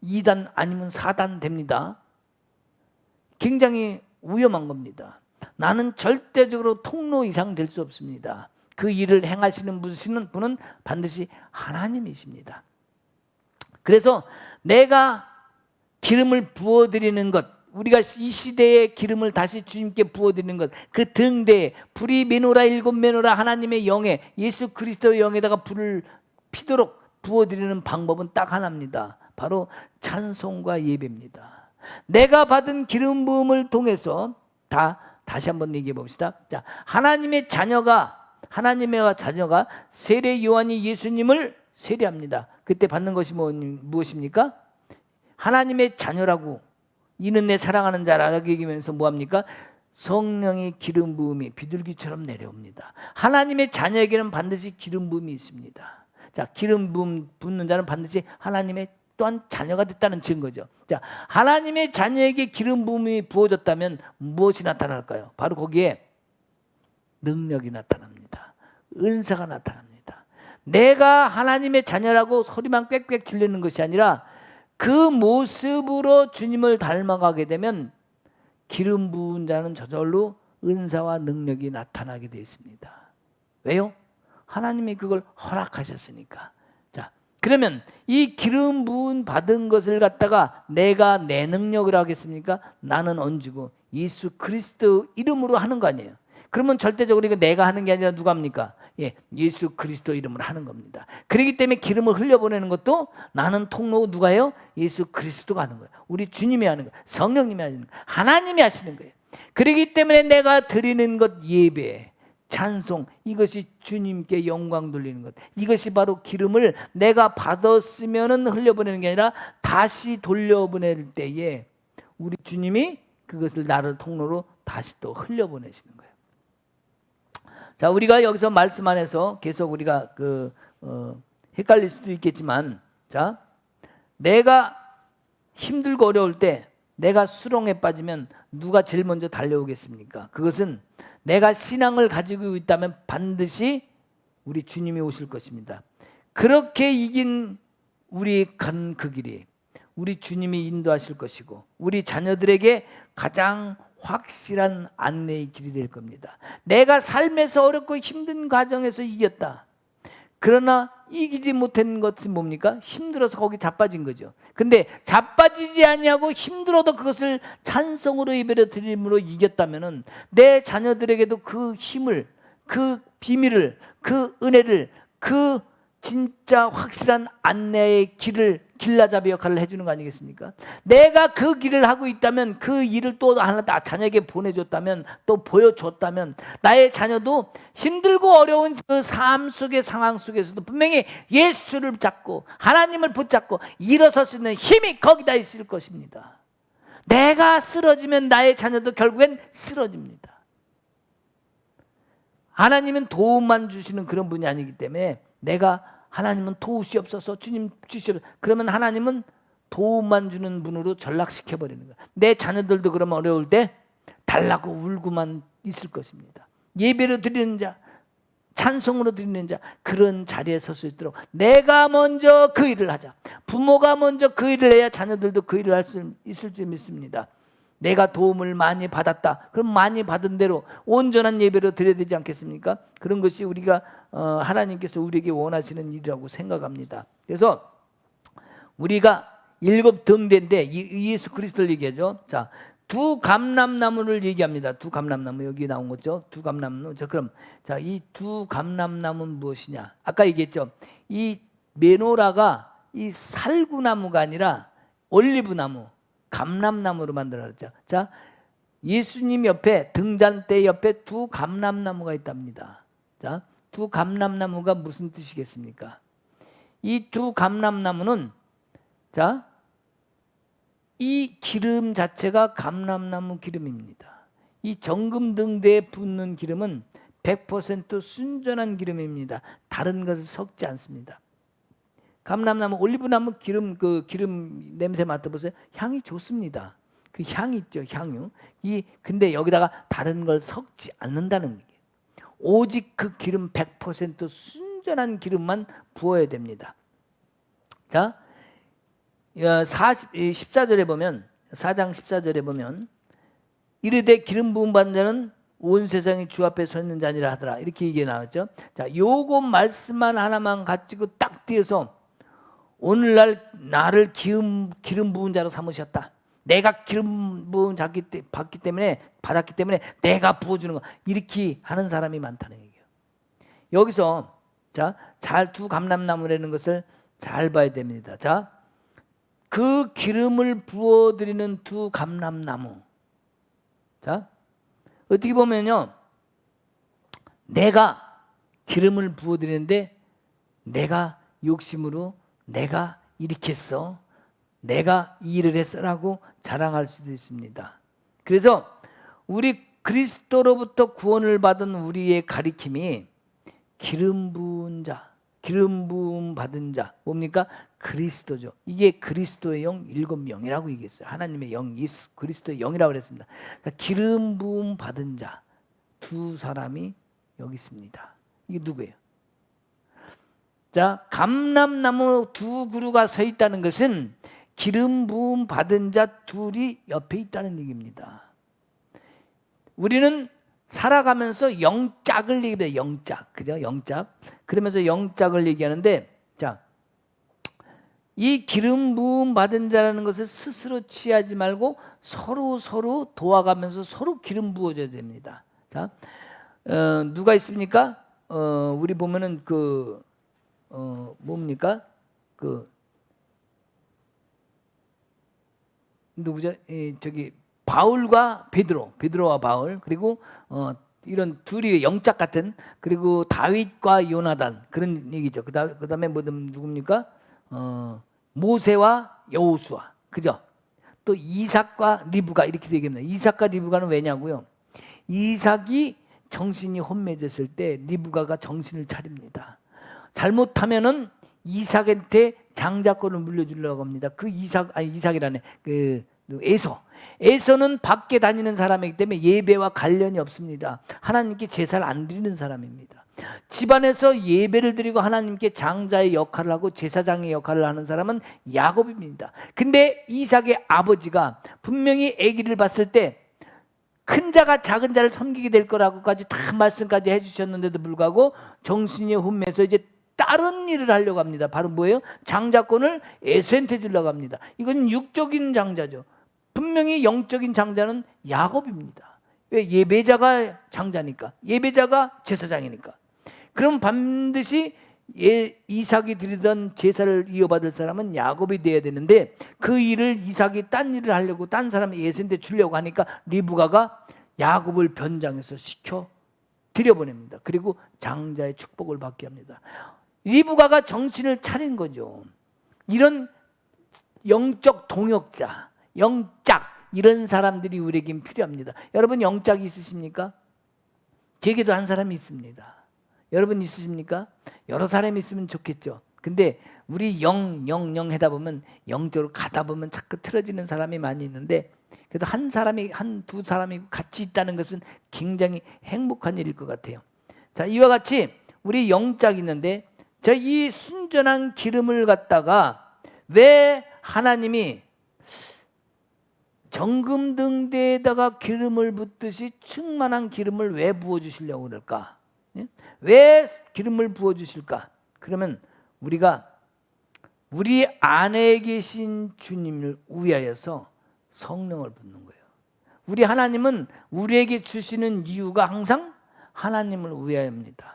2단 아니면 4단 됩니다. 굉장히 위험한 겁니다. 나는 절대적으로 통로 이상 될 수 없습니다. 그 일을 행하시는 분은 반드시 하나님이십니다. 그래서 내가 기름을 부어드리는 것, 우리가 이 시대에 기름을 다시 주님께 부어드리는 것, 그 등대에 불이 메노라 7 메노라 하나님의 영에, 예수 그리스도의 영에다가 불을 피도록 부어드리는 방법은 딱 하나입니다. 바로 찬송과 예배입니다. 내가 받은 기름 부음을 통해서 다시 한번 얘기해 봅시다. 자, 하나님의 자녀가 세례 요한이 예수님을 세례합니다. 그때 받는 것이 무엇입니까? 하나님의 자녀라고, 이는 내 사랑하는 자라고 얘기하면서 뭐합니까? 성령의 기름 부음이 비둘기처럼 내려옵니다. 하나님의 자녀에게는 반드시 기름 부음이 있습니다. 자, 기름 부음 붓는 자는 반드시 하나님의 또한 자녀가 됐다는 증거죠. 자, 하나님의 자녀에게 기름 부음이 부어졌다면 무엇이 나타날까요? 바로 거기에 능력이 나타납니다. 은사가 나타납니다. 내가 하나님의 자녀라고 소리만 꽥꽥 질리는 것이 아니라 그 모습으로 주님을 닮아가게 되면 기름 부은 자는 저절로 은사와 능력이 나타나게 되어 있습니다. 왜요? 하나님이 그걸 허락하셨으니까. 자, 그러면 이 기름 부은 받은 것을 갖다가 내가 내 능력을 하겠습니까? 나는 얹고 예수 그리스도 이름으로 하는 거 아니에요. 그러면 절대적으로 이거 내가 하는 게 아니라 누가 합니까? 예수 그리스도 이름으로 하는 겁니다. 그렇기 때문에 기름을 흘려보내는 것도 나는 통로 누가 해요? 예수 그리스도가 하는 거예요. 우리 주님이 하는 거예요. 성령님이 하는 거예요. 하나님이 하시는 거예요. 그렇기 때문에 내가 드리는 것 예배, 찬송, 이것이 주님께 영광 돌리는 것. 이것이 바로 기름을 내가 받았으면 흘려보내는 게 아니라 다시 돌려보낼 때에 우리 주님이 그것을 나를 통로로 다시 또 흘려보내시는 거예요. 자, 우리가 여기서 말씀 안에서 계속 우리가 헷갈릴 수도 있겠지만, 자, 내가 힘들고 어려울 때 내가 수렁에 빠지면 누가 제일 먼저 달려오겠습니까? 그것은 내가 신앙을 가지고 있다면 반드시 우리 주님이 오실 것입니다. 그렇게 이긴 우리 간 그 길이 우리 주님이 인도하실 것이고 우리 자녀들에게 가장 확실한 안내의 길이 될 겁니다. 내가 삶에서 어렵고 힘든 과정에서 이겼다. 그러나 이기지 못한 것은 뭡니까? 힘들어서 거기 자빠진 거죠. 근데 자빠지지 아니하고 힘들어도 그것을 찬송으로 예배로 드림으로 이겼다면은 내 자녀들에게도 그 힘을, 그 비밀을, 그 은혜를, 그 진짜 확실한 안내의 길라잡이 역할을 해주는 거 아니겠습니까? 내가 그 길을 하고 있다면, 그 일을 또 하나 자녀에게 보내줬다면, 또 보여줬다면, 나의 자녀도 힘들고 어려운 그 삶 속의 상황 속에서도 분명히 예수를 잡고 하나님을 붙잡고 일어설 수 있는 힘이 거기다 있을 것입니다. 내가 쓰러지면 나의 자녀도 결국엔 쓰러집니다. 하나님은 도움만 주시는 그런 분이 아니기 때문에 하나님은 도우시옵소서, 주님 주시옵소서. 그러면 하나님은 도움만 주는 분으로 전락시켜버리는 거예요. 내 자녀들도 그러면 어려울 때 달라고 울고만 있을 것입니다. 예배로 드리는 자, 찬송으로 드리는 자, 그런 자리에 설 수 있도록 내가 먼저 그 일을 하자. 부모가 먼저 그 일을 해야 자녀들도 그 일을 할 수 있을 줄 믿습니다. 내가 도움을 많이 받았다. 그럼 많이 받은 대로 온전한 예배로 드려야 되지 않겠습니까? 그런 것이 우리가 하나님께서 우리에게 원하시는 일이라고 생각합니다. 그래서 우리가 7 등대인데 예수 그리스도를 얘기하죠. 자, 두 감람나무를 얘기합니다. 두 감람나무 여기 나온 거죠. 두 감람나무. 자, 그럼 이 두 감람나무는 무엇이냐? 아까 얘기했죠. 이 메노라가 이 살구나무가 아니라 올리브나무, 감람나무로 만들어졌죠. 자, 예수님 옆에 등잔대 옆에 두 감람나무가 있답니다. 자, 두 감람나무가 무슨 뜻이겠습니까? 이 두 감람나무는 자, 이 기름 자체가 감람나무 기름입니다. 이 정금등대에 붓는 기름은 100% 순전한 기름입니다. 다른 것을 섞지 않습니다. 감람나무, 올리브나무 기름, 그 기름 냄새 맡아보세요. 향이 좋습니다. 그 향이 있죠, 향유. 근데 여기다가 다른 걸 섞지 않는다는 얘기예요. 오직 그 기름 100% 순전한 기름만 부어야 됩니다. 자, 14절에 보면, 4장 14절에 보면, 이르되 기름 부음 받는 자는 온 세상이 주 앞에 서 있는 자니라 하더라. 이렇게 얘기 나왔죠. 자, 요거 말씀만 하나만 가지고 딱 띄어서 오늘날 나를 기름 부은 자로 삼으셨다. 내가 기름 부음 받기 때문에 내가 부어주는 거. 이렇게 하는 사람이 많다는 얘기예요. 여기서 자, 잘 두 감람나무라는 것을 잘 봐야 됩니다. 자, 그 기름을 부어드리는 두 감람나무. 자, 어떻게 보면요, 내가 기름을 부어드리는데 내가 욕심으로 내가 이렇게 했어, 내가 이 일을 했어라고 자랑할 수도 있습니다. 그래서 우리 그리스도로부터 구원을 받은 우리의 가리킴이 기름 부은 자, 기름 부음 받은 자, 뭡니까? 그리스도죠. 이게 그리스도의 영 7명이라고 얘기했어요. 하나님의 영, 그리스도의 영이라고 그랬습니다. 기름 부음 받은 자 두 사람이 여기 있습니다. 이게 누구예요? 자, 감람나무 두 그루가 서 있다는 것은 기름 부음 받은 자 둘이 옆에 있다는 얘기입니다. 우리는 살아가면서 영짝을 얘기합니다. 영짝, 그죠? 영짝. 그러면서 영짝을 얘기하는데, 자, 이 기름 부음 받은 자라는 것을 스스로 취하지 말고 서로 도와가면서 서로 기름 부어줘야 됩니다. 자, 누가 있습니까? 우리 보면은 뭡니까? 누구죠? 저기 바울과 베드로와 바울, 그리고 이런 둘이 영짝 같은, 그리고 다윗과 요나단, 그런 얘기죠. 그다음에 누굽니까? 모세와 여호수아, 그죠? 또 이삭과 리브가, 이렇게 얘기합니다. 이삭과 리브가는 왜냐고요? 이삭이 정신이 혼미해졌을 때 리브가가 정신을 차립니다. 잘못하면은 이삭한테 장자권을 물려주려고 합니다. 이삭이라네. 에서는 밖에 다니는 사람이기 때문에 예배와 관련이 없습니다. 하나님께 제사를 안 드리는 사람입니다. 집안에서 예배를 드리고 하나님께 장자의 역할을 하고 제사장의 역할을 하는 사람은 야곱입니다. 근데 이삭의 아버지가 분명히 아기를 봤을 때 큰 자가 작은 자를 섬기게 될 거라고까지 다 말씀까지 해주셨는데도 불구하고 정신이 혼미해서 이제 다른 일을 하려고 합니다. 바로 뭐예요? 장자권을 에서한테 주려고 합니다. 이건 육적인 장자죠. 분명히 영적인 장자는 야곱입니다. 왜? 예배자가 장자니까, 예배자가 제사장이니까. 그럼 반드시 이삭이 드리던 제사를 이어받을 사람은 야곱이 돼야 되는데, 그 일을 이삭이 딴 일을 하려고 딴 사람이 예수한테 주려고 하니까 리브가가 야곱을 변장해서 시켜 들여보냅니다. 그리고 장자의 축복을 받게 합니다. 리브가가 정신을 차린 거죠. 이런 영적 동역자, 영짝, 이런 사람들이 우리에겐 필요합니다. 여러분 영짝이 있으십니까? 제게도 한 사람이 있습니다. 여러분 있으십니까? 여러 사람이 있으면 좋겠죠. 근데 우리 영 하다 보면, 영적으로 가다 보면 자꾸 틀어지는 사람이 많이 있는데, 그래도 두 사람이 같이 있다는 것은 굉장히 행복한 일일 것 같아요. 자, 이와 같이 우리 영짝이 있는데, 이 순전한 기름을 갖다가 왜 하나님이 정금등대에다가 기름을 붓듯이 충만한 기름을 왜 부어주시려고 그럴까? 왜 기름을 부어주실까? 그러면 우리가 우리 안에 계신 주님을 위하여서 성령을 붓는 거예요. 우리 하나님은 우리에게 주시는 이유가 항상 하나님을 위하여입니다.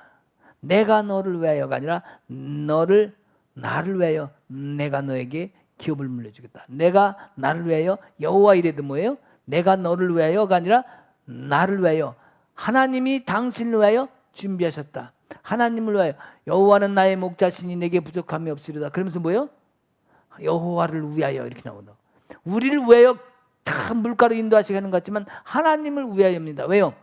내가 너를 위하여가 아니라 나를 위하여 내가 너에게 기업을 물려주겠다. 내가 나를 위하여, 여호와 이레도 뭐예요? 내가 너를 위하여가 아니라 나를 위하여, 하나님이 당신을 위하여 준비하셨다. 하나님을 위하여, 여호와는 나의 목자시니 내게 부족함이 없으리로다. 그러면서 뭐예요? 여호와를 위하여 이렇게 나온다. 우리를 위하여 다 물가로 인도하시는 것 같지만 하나님을 위하여입니다. 왜요?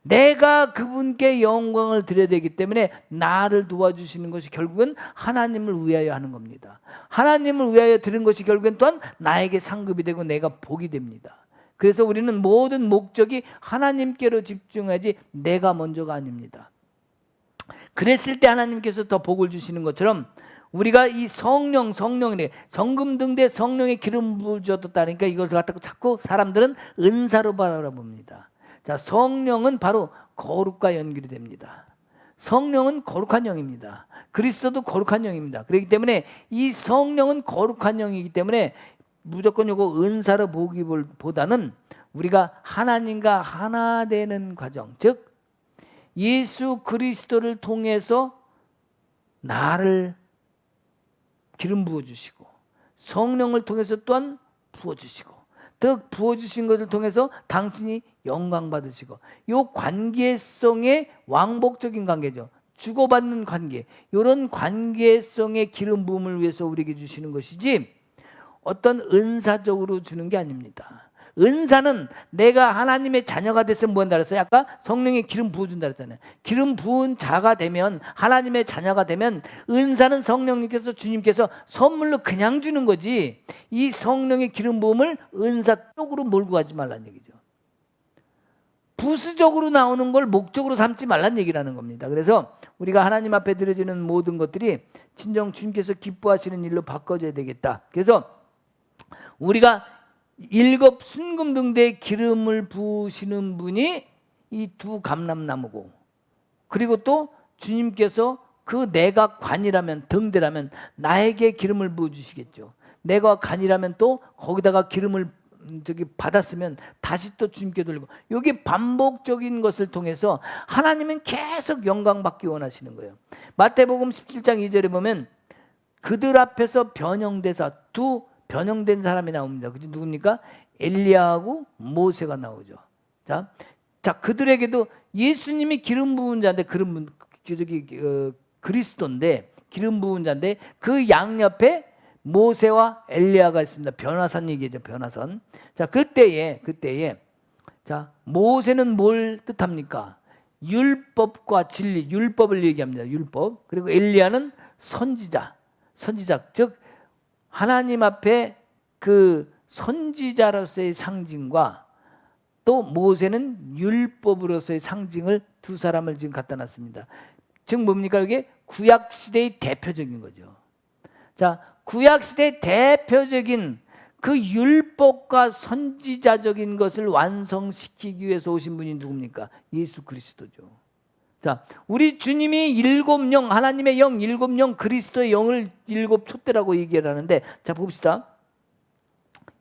내가 그분께 영광을 드려야 되기 때문에 나를 도와주시는 것이 결국은 하나님을 위하여 하는 겁니다. 하나님을 위하여 드린 것이 결국엔 또한 나에게 상급이 되고 내가 복이 됩니다. 그래서 우리는 모든 목적이 하나님께로 집중하지 내가 먼저가 아닙니다. 그랬을 때 하나님께서 더 복을 주시는 것처럼 우리가 이 성령에 정금등대 성령의 기름 부어졌다니까 이것을 갖다가 자꾸 사람들은 은사로 바라봅니다. 자, 성령은 바로 거룩과 연결이 됩니다. 성령은 거룩한 영입니다. 그리스도도 거룩한 영입니다. 그렇기 때문에 이 성령은 거룩한 영이기 때문에 무조건 요거 은사로 보기보다는 우리가 하나님과 하나 되는 과정, 즉 예수 그리스도를 통해서 나를 기름 부어주시고 성령을 통해서 또한 부어주시고 더 부어주신 것을 통해서 당신이 영광 받으시고, 이 관계성의 왕복적인 관계죠. 주고받는 관계, 이런 관계성의 기름 부음을 위해서 우리에게 주시는 것이지 어떤 은사적으로 주는 게 아닙니다. 은사는 내가 하나님의 자녀가 됐으면 뭐 한다 그랬어요? 아까 성령의 기름 부어준다 그랬잖아요. 기름 부은 자가 되면, 하나님의 자녀가 되면 은사는 성령님께서, 주님께서 선물로 그냥 주는 거지, 이 성령의 기름 부음을 은사 쪽으로 몰고 가지 말라는 얘기죠. 부수적으로 나오는 걸 목적으로 삼지 말라는 얘기라는 겁니다. 그래서 우리가 하나님 앞에 드려지는 모든 것들이 진정 주님께서 기뻐하시는 일로 바꿔줘야 되겠다. 그래서 우리가 7 순금등대의 기름을 부으시는 분이 이 두 감람나무고, 그리고 또 주님께서 그 내가 관이라면, 등대라면 나에게 기름을 부어주시겠죠. 내가 관이라면 또 거기다가 기름을 받았으면 다시 또 주님께 돌리고, 이게 반복적인 것을 통해서 하나님은 계속 영광 받기 원하시는 거예요. 마태복음 17장 2절에 보면 그들 앞에서 변형대사, 두 변형된 사람이 나옵니다. 그죠? 누굽니까? 엘리야하고 모세가 나오죠. 자, 그들에게도 예수님이 기름 부은 자인데, 그리스도인데, 기름 부은 자인데 그 양옆에 모세와 엘리야가 있습니다. 변화산 얘기죠. 변화산. 자, 그때에 자, 모세는 뭘 뜻합니까? 율법과 진리, 율법을 얘기합니다. 율법. 그리고 엘리야는 선지자, 즉 하나님 앞에 그 선지자로서의 상징과 또 모세는 율법으로서의 상징을 두 사람을 지금 갖다 놨습니다. 즉 뭡니까? 이게 구약시대의 대표적인 거죠. 자, 구약시대의 대표적인 그 율법과 선지자적인 것을 완성시키기 위해서 오신 분이 누굽니까? 예수 그리스도죠. 자, 우리 주님이 7 영, 하나님의 영, 7 영, 그리스도의 영을 7 촛대라고 얘기를 하는데, 자, 봅시다.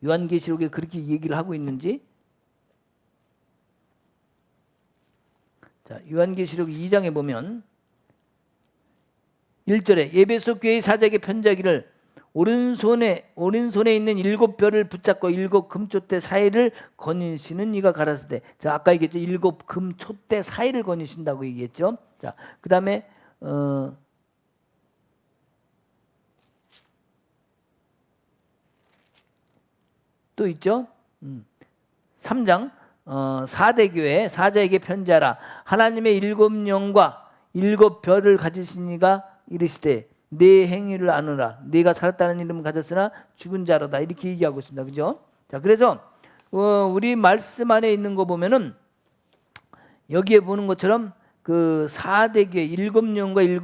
요한계시록에 그렇게 얘기를 하고 있는지. 자, 요한계시록 2장에 보면 1절에 에베소 교회의 사자에게 편지하기를 오른손에 있는 7 별을 붙잡고 7 금촛대 사이를 거니시는 이가 가라사대. 자, 아까 얘기했죠. 7 금촛대 사이를 거니신다고 얘기했죠. 자, 그 다음에 또 있죠. 3장 4대 교회 사자에게 편지하라. 하나님의 7 영과 7 별을 가지신 이가 이르시되 내 행위를 아느라. 네가 살았다는 이름을 가졌으나 죽은 자로다. 이렇게 얘기하고 있습니다. 그죠? 자, 그래서 우리 말씀 안에 있는 거 보면은 여기에 보는 것처럼 그 4대 교회 7 영과 7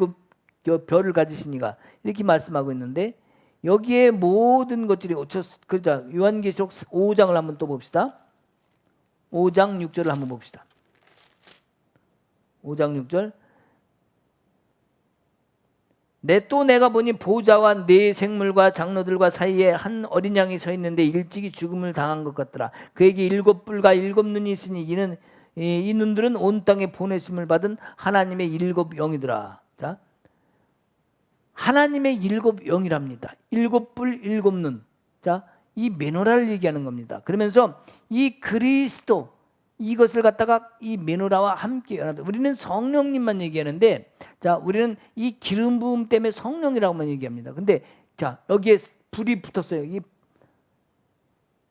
별을 가지신 이가 이렇게 말씀하고 있는데, 여기에 모든 것들이 그렇죠. 요한계시록 5장을 한번 또 봅시다. 5장 6절을 한번 봅시다. 5장 6절. 또 내가 보니 보좌와 네 생물과 장로들과 사이에 한 어린 양이 서 있는데 일찍이 죽음을 당한 것 같더라. 그에게 7뿔과 7눈이 있으니 이 눈들은 온 땅에 보내심을 받은 하나님의 7영이더라. 자, 하나님의 7영이랍니다. 7뿔 7눈. 자, 이 메노라를 얘기하는 겁니다. 그러면서 이 그리스도, 이것을 갖다가 이 메노라와 함께 연합니다. 우리는 성령님만 얘기하는데, 자, 우리는 이 기름 부음 때문에 성령이라고만 얘기합니다. 근데 자, 여기에 불이 붙었어요.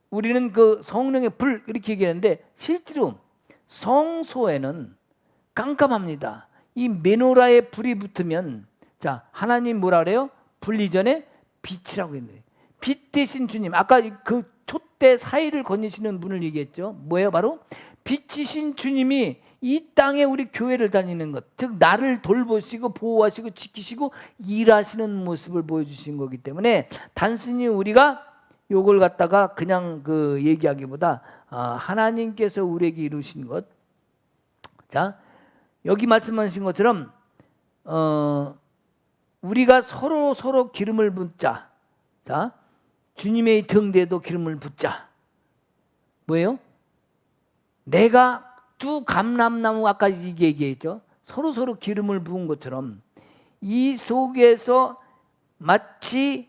우리는 그 성령의 불 이렇게 얘기하는데, 실제로 성소에는 깜깜합니다. 이 메노라에 불이 붙으면, 자, 하나님 뭐라 그래요? 불 이전에 빛이라고 했네요. 빛 대신 주님. 아까 그 촛대 사이를 거니시는 분을 얘기했죠. 뭐예요? 바로 빛이신 주님이 이 땅에 우리 교회를 다니는 것, 즉 나를 돌보시고 보호하시고 지키시고 일하시는 모습을 보여주신 거기 때문에, 단순히 우리가 요걸 갖다가 그냥 그 얘기하기보다 하나님께서 우리에게 이루신 것. 자, 여기 말씀하신 것처럼 우리가 서로 기름을 붓자. 자, 주님의 등대에도 기름을 붓자. 뭐예요? 내가 두 감람나무, 아까 얘기했죠. 서로 기름을 부은 것처럼 이 속에서 마치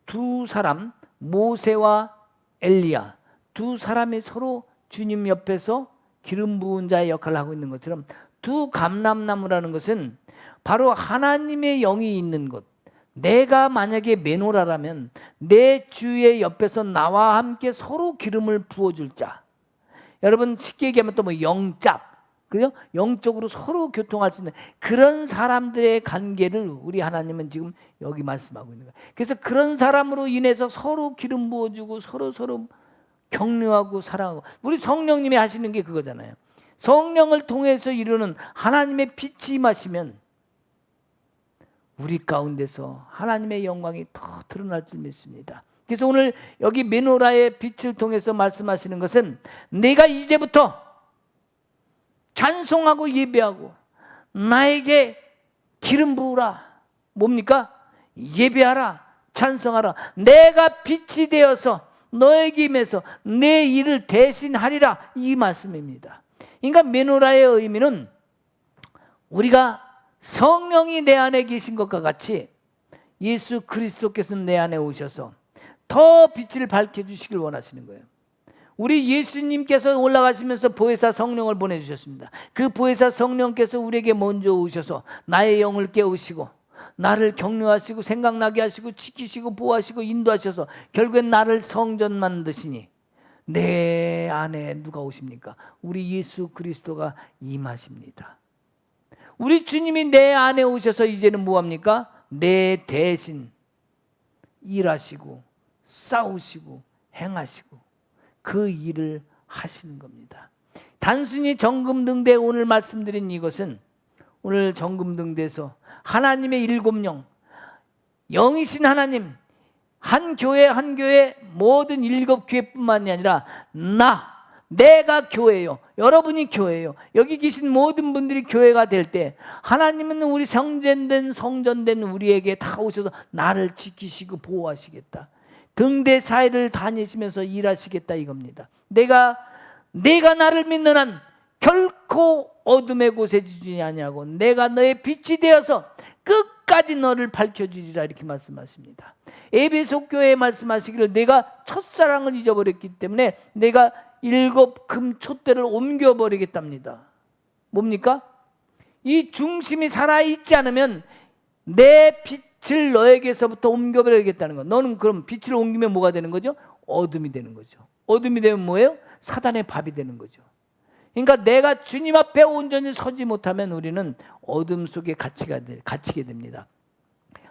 두 사람, 모세와 엘리야, 두 사람이 서로 주님 옆에서 기름 부은 자의 역할을 하고 있는 것처럼, 두 감람나무라는 것은 바로 하나님의 영이 있는 곳. 내가 만약에 메노라라면 내 주의 옆에서 나와 함께 서로 기름을 부어줄 자. 여러분 쉽게 얘기하면 또 뭐 영짝, 그죠? 영적으로 서로 교통할 수 있는 그런 사람들의 관계를 우리 하나님은 지금 여기 말씀하고 있는 거예요. 그래서 그런 사람으로 인해서 서로 기름 부어주고 서로 격려하고 사랑하고, 우리 성령님이 하시는 게 그거잖아요. 성령을 통해서 이루는 하나님의 빛이 임하시면 우리 가운데서 하나님의 영광이 더 드러날 줄 믿습니다. 그래서 오늘 여기 메노라의 빛을 통해서 말씀하시는 것은, 내가 이제부터 찬송하고 예배하고 나에게 기름 부으라. 뭡니까? 예배하라, 찬송하라. 내가 빛이 되어서 너에게 임해서 내 일을 대신하리라, 이 말씀입니다. 그러니까 메노라의 의미는 우리가 성령이 내 안에 계신 것과 같이 예수 그리스도께서는 내 안에 오셔서 더 빛을 밝혀주시길 원하시는 거예요. 우리 예수님께서 올라가시면서 보혜사 성령을 보내주셨습니다. 그 보혜사 성령께서 우리에게 먼저 오셔서 나의 영을 깨우시고 나를 격려하시고 생각나게 하시고 지키시고 보호하시고 인도하셔서 결국엔 나를 성전 만드시니, 내 안에 누가 오십니까? 우리 예수 그리스도가 임하십니다. 우리 주님이 내 안에 오셔서 이제는 뭐합니까? 내 대신 일하시고 싸우시고 행하시고 그 일을 하시는 겁니다. 단순히 정금등대 오늘 말씀드린 이것은, 오늘 정금등대에서 하나님의 7영, 영이신 하나님, 한 교회 모든 7교회뿐만이 아니라 내가 교회요, 여러분이 교회요, 여기 계신 모든 분들이 교회가 될 때 하나님은 우리 성전된 우리에게 다 오셔서 나를 지키시고 보호하시겠다, 등대 사이를 다니시면서 일하시겠다, 이겁니다. 내가 나를 믿는 한 결코 어둠의 곳에 지지 아니하고 내가 너의 빛이 되어서 끝까지 너를 밝혀주리라, 이렇게 말씀하십니다. 에베소 교회에 말씀하시기를, 내가 첫사랑을 잊어버렸기 때문에 내가 7 금촛대를 옮겨버리겠답니다. 뭡니까? 이 중심이 살아있지 않으면 내 빛을 너에게서부터 옮겨버리겠다는 거. 너는 그럼 빛을 옮기면 뭐가 되는 거죠? 어둠이 되는 거죠. 어둠이 되면 뭐예요? 사단의 밥이 되는 거죠. 그러니까 내가 주님 앞에 온전히 서지 못하면 우리는 어둠 속에 갇히게 됩니다.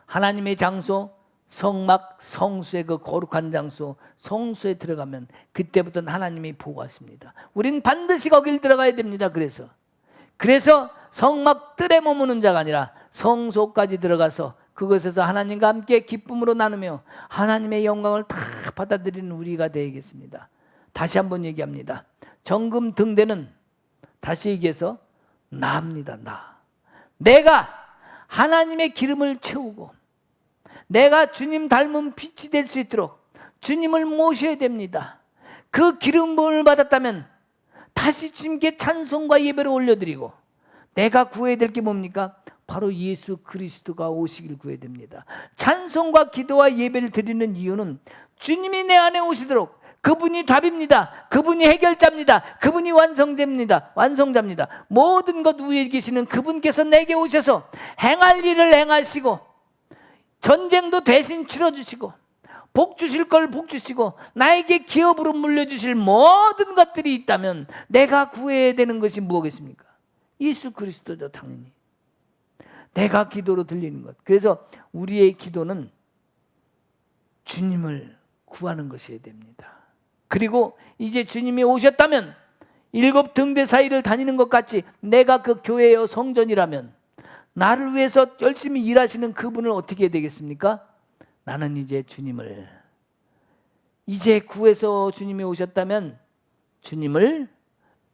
하나님의 장소, 성막, 성수의 그 거룩한 장소, 성수에 들어가면 그때부터는 하나님이 보호하십니다. 우리는 반드시 거길 들어가야 됩니다. 그래서 성막 뜰에 머무는 자가 아니라 성소까지 들어가서 그것에서 하나님과 함께 기쁨으로 나누며 하나님의 영광을 다 받아들이는 우리가 되겠습니다. 다시 한번 얘기합니다. 정금 등대는 다시 얘기해서 나입니다. 내가 하나님의 기름을 채우고 내가 주님 닮은 빛이 될 수 있도록 주님을 모셔야 됩니다. 그 기름 부음을 받았다면 다시 주님께 찬송과 예배를 올려드리고, 내가 구해야 될 게 뭡니까? 바로 예수 그리스도가 오시길 구해야 됩니다. 찬송과 기도와 예배를 드리는 이유는 주님이 내 안에 오시도록, 그분이 답입니다. 그분이 해결자입니다. 그분이 완성자입니다. 모든 것 위에 계시는 그분께서 내게 오셔서 행할 일을 행하시고, 전쟁도 대신 치러주시고, 복 주실 걸 복 주시고, 나에게 기업으로 물려주실 모든 것들이 있다면 내가 구해야 되는 것이 무엇이겠습니까? 예수 그리스도죠. 당연히 내가 기도로 들리는 것. 그래서 우리의 기도는 주님을 구하는 것이어야 됩니다. 그리고 이제 주님이 오셨다면 7 등대 사이를 다니는 것 같이 내가 그 교회의 성전이라면 나를 위해서 열심히 일하시는 그분을 어떻게 해야 되겠습니까? 나는 이제 주님을, 이제 구해서 주님이 오셨다면 주님을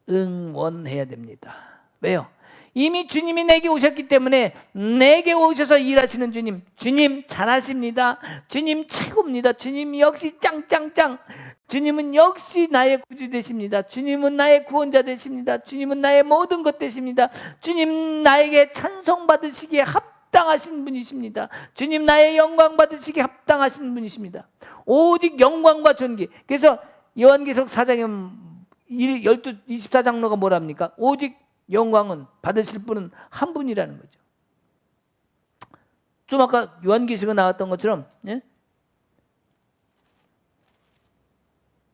응원해야 됩니다. 왜요? 이미 주님이 내게 오셨기 때문에 내게 오셔서 일하시는 주님, 주님 잘하십니다. 주님 최고입니다. 주님 역시 짱짱짱. 주님은 역시 나의 구주 되십니다. 주님은 나의 구원자 되십니다. 주님은 나의 모든 것 되십니다. 주님 나에게 찬송 받으시기에 합당하신 분이십니다. 주님 나의 영광 받으시기에 합당하신 분이십니다. 오직 영광과 존귀. 그래서 요한계시록 4장에 24장로가 뭐랍니까? 오직 영광은 받으실 분은 한 분이라는 거죠. 좀 아까 요한계시록에 나왔던 것처럼, 예?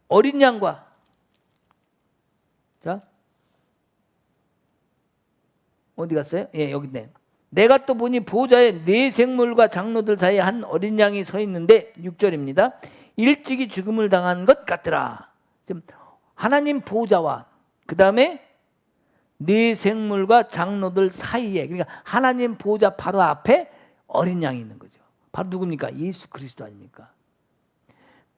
어린 양과, 자 어디 갔어요? 예, 여기 있네. 내가 또 보니 보호자에 4 생물과 장로들 사이에 한 어린 양이 서 있는데, 6절입니다. 일찍이 죽음을 당한 것 같더라. 지금 하나님 보호자와 그 다음에 4 생물과 장로들 사이에, 그러니까 하나님 보호자 바로 앞에 어린 양이 있는 거죠. 바로 누굽니까? 예수 그리스도 아닙니까?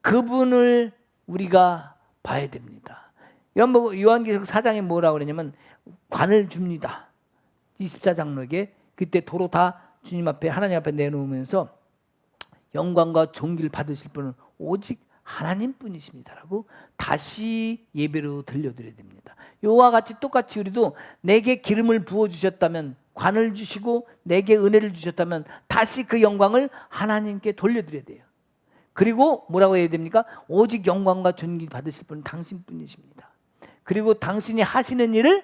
그분을 우리가 봐야 됩니다. 요한계시록 4장에 뭐라고 그러냐면 관을 줍니다. 24장로에게. 그때 도로 다 주님 앞에, 하나님 앞에 내놓으면서 영광과 존귀를 받으실 분은 오직 하나님뿐이십니다라고 다시 예배로 들려드려야 됩니다. 요와 같이 똑같이 우리도 내게 기름을 부어주셨다면, 관을 주시고 내게 은혜를 주셨다면 다시 그 영광을 하나님께 돌려드려야 돼요. 그리고 뭐라고 해야 됩니까? 오직 영광과 존귀 받으실 분은 당신뿐이십니다. 그리고 당신이 하시는 일을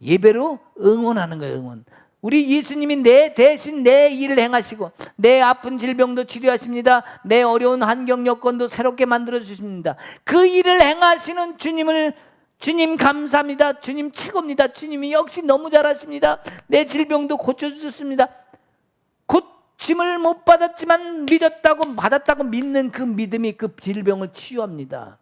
예배로 응원하는 거예요. 응원. 우리 예수님이 내 대신 내 일을 행하시고 내 아픈 질병도 치료하십니다. 내 어려운 환경 여건도 새롭게 만들어 주십니다. 그 일을 행하시는 주님을, 주님 감사합니다. 주님 최고입니다. 주님이 역시 너무 잘하십니다. 내 질병도 고쳐주셨습니다. 고침을 못 받았지만 믿었다고, 받았다고 믿는 그 믿음이 그 질병을 치유합니다.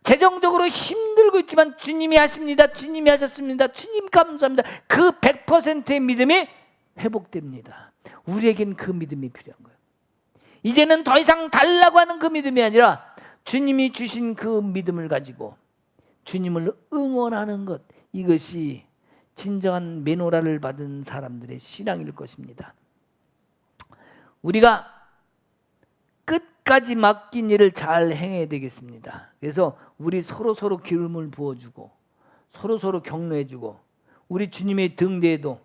재정적으로 힘들고 있지만 주님이 하십니다. 주님이 하셨습니다. 주님 감사합니다. 그 100%의 믿음이 회복됩니다. 우리에겐 그 믿음이 필요한 거예요. 이제는 더 이상 달라고 하는 그 믿음이 아니라 주님이 주신 그 믿음을 가지고 주님을 응원하는 것, 이것이 진정한 메노라를 받은 사람들의 신앙일 것입니다. 우리가 끝까지 맡긴 일을 잘 행해야 되겠습니다. 그래서 우리 서로 기름을 부어주고 서로 격려해주고, 우리 주님의 등대에도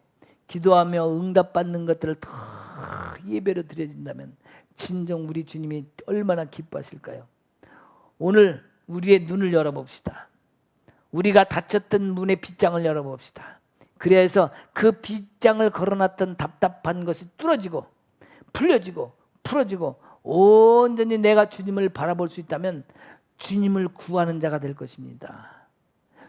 기도하며 응답받는 것들을 다 예배로 드려진다면 진정 우리 주님이 얼마나 기뻐하실까요? 오늘 우리의 눈을 열어봅시다. 우리가 닫혔던 문의 빗장을 열어봅시다. 그래서 그 빗장을 걸어놨던 답답한 것이 뚫어지고 풀어지고 온전히 내가 주님을 바라볼 수 있다면 주님을 구하는 자가 될 것입니다.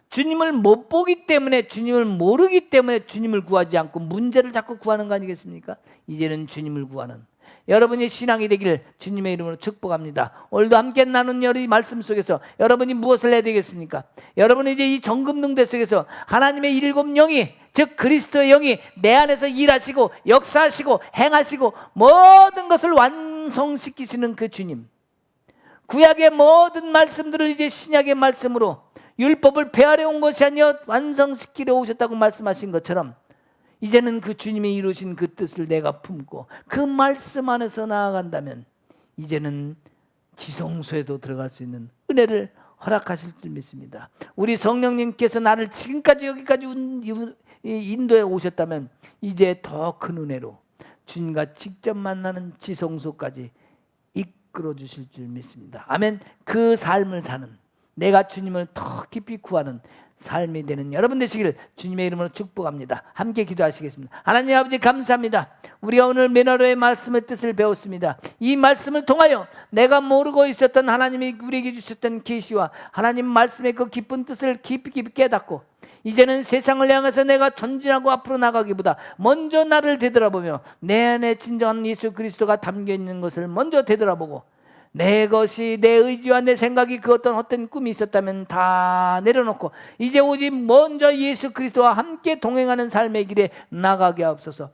주님을 못 보기 때문에, 주님을 모르기 때문에 주님을 구하지 않고 문제를 자꾸 구하는 거 아니겠습니까? 이제는 주님을 구하는 여러분의 신앙이 되기를 주님의 이름으로 축복합니다. 오늘도 함께 나눈 이 말씀 속에서 여러분이 무엇을 해야 되겠습니까? 여러분은 이제 이 정금능대 속에서 하나님의 7 영이, 즉 그리스도의 영이 내 안에서 일하시고 역사하시고 행하시고 모든 것을 완성시키시는 그 주님, 구약의 모든 말씀들을 이제 신약의 말씀으로 율법을 폐하려 온 것이 아니여 완성시키려 오셨다고 말씀하신 것처럼 이제는 그 주님이 이루신 그 뜻을 내가 품고 그 말씀 안에서 나아간다면 이제는 지성소에도 들어갈 수 있는 은혜를 허락하실 줄 믿습니다. 우리 성령님께서 나를 지금까지 여기까지 인도해 오셨다면 이제 더 큰 은혜로 주님과 직접 만나는 지성소까지 이끌어 주실 줄 믿습니다. 아멘. 그 삶을 사는, 내가 주님을 더 깊이 구하는 삶이 되는 여러분 되시기를 주님의 이름으로 축복합니다. 함께 기도하시겠습니다. 하나님 아버지 감사합니다. 우리가 오늘 메나로의 말씀의 뜻을 배웠습니다. 이 말씀을 통하여 내가 모르고 있었던 하나님이 우리에게 주셨던 계시와 하나님 말씀의 그 깊은 뜻을 깊이 깨닫고 이제는 세상을 향해서 내가 전진하고 앞으로 나가기보다 먼저 나를 되돌아보며 내 안에 진정한 예수 그리스도가 담겨있는 것을 먼저 되돌아보고 내 것이, 내 의지와 내 생각이 그 어떤 헛된 꿈이 있었다면 다 내려놓고 이제 오직 먼저 예수 그리스도와 함께 동행하는 삶의 길에 나가게 하옵소서.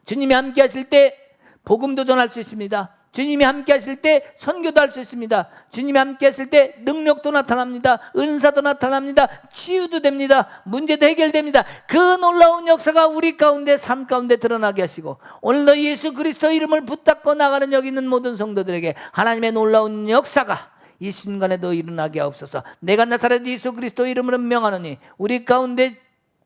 주님이 함께 하실 때 복음도 전할 수 있습니다. 주님이 함께 하실 때 선교도 할 수 있습니다. 주님이 함께 하실 때 능력도 나타납니다. 은사도 나타납니다. 치유도 됩니다. 문제도 해결됩니다. 그 놀라운 역사가 우리 가운데, 삶 가운데 드러나게 하시고 오늘도 예수 그리스도 이름을 붙잡고 나가는 여기 있는 모든 성도들에게 하나님의 놀라운 역사가 이 순간에도 일어나게 하옵소서. 내가 나사렛 예수 그리스도 이름으로 명하노니 우리 가운데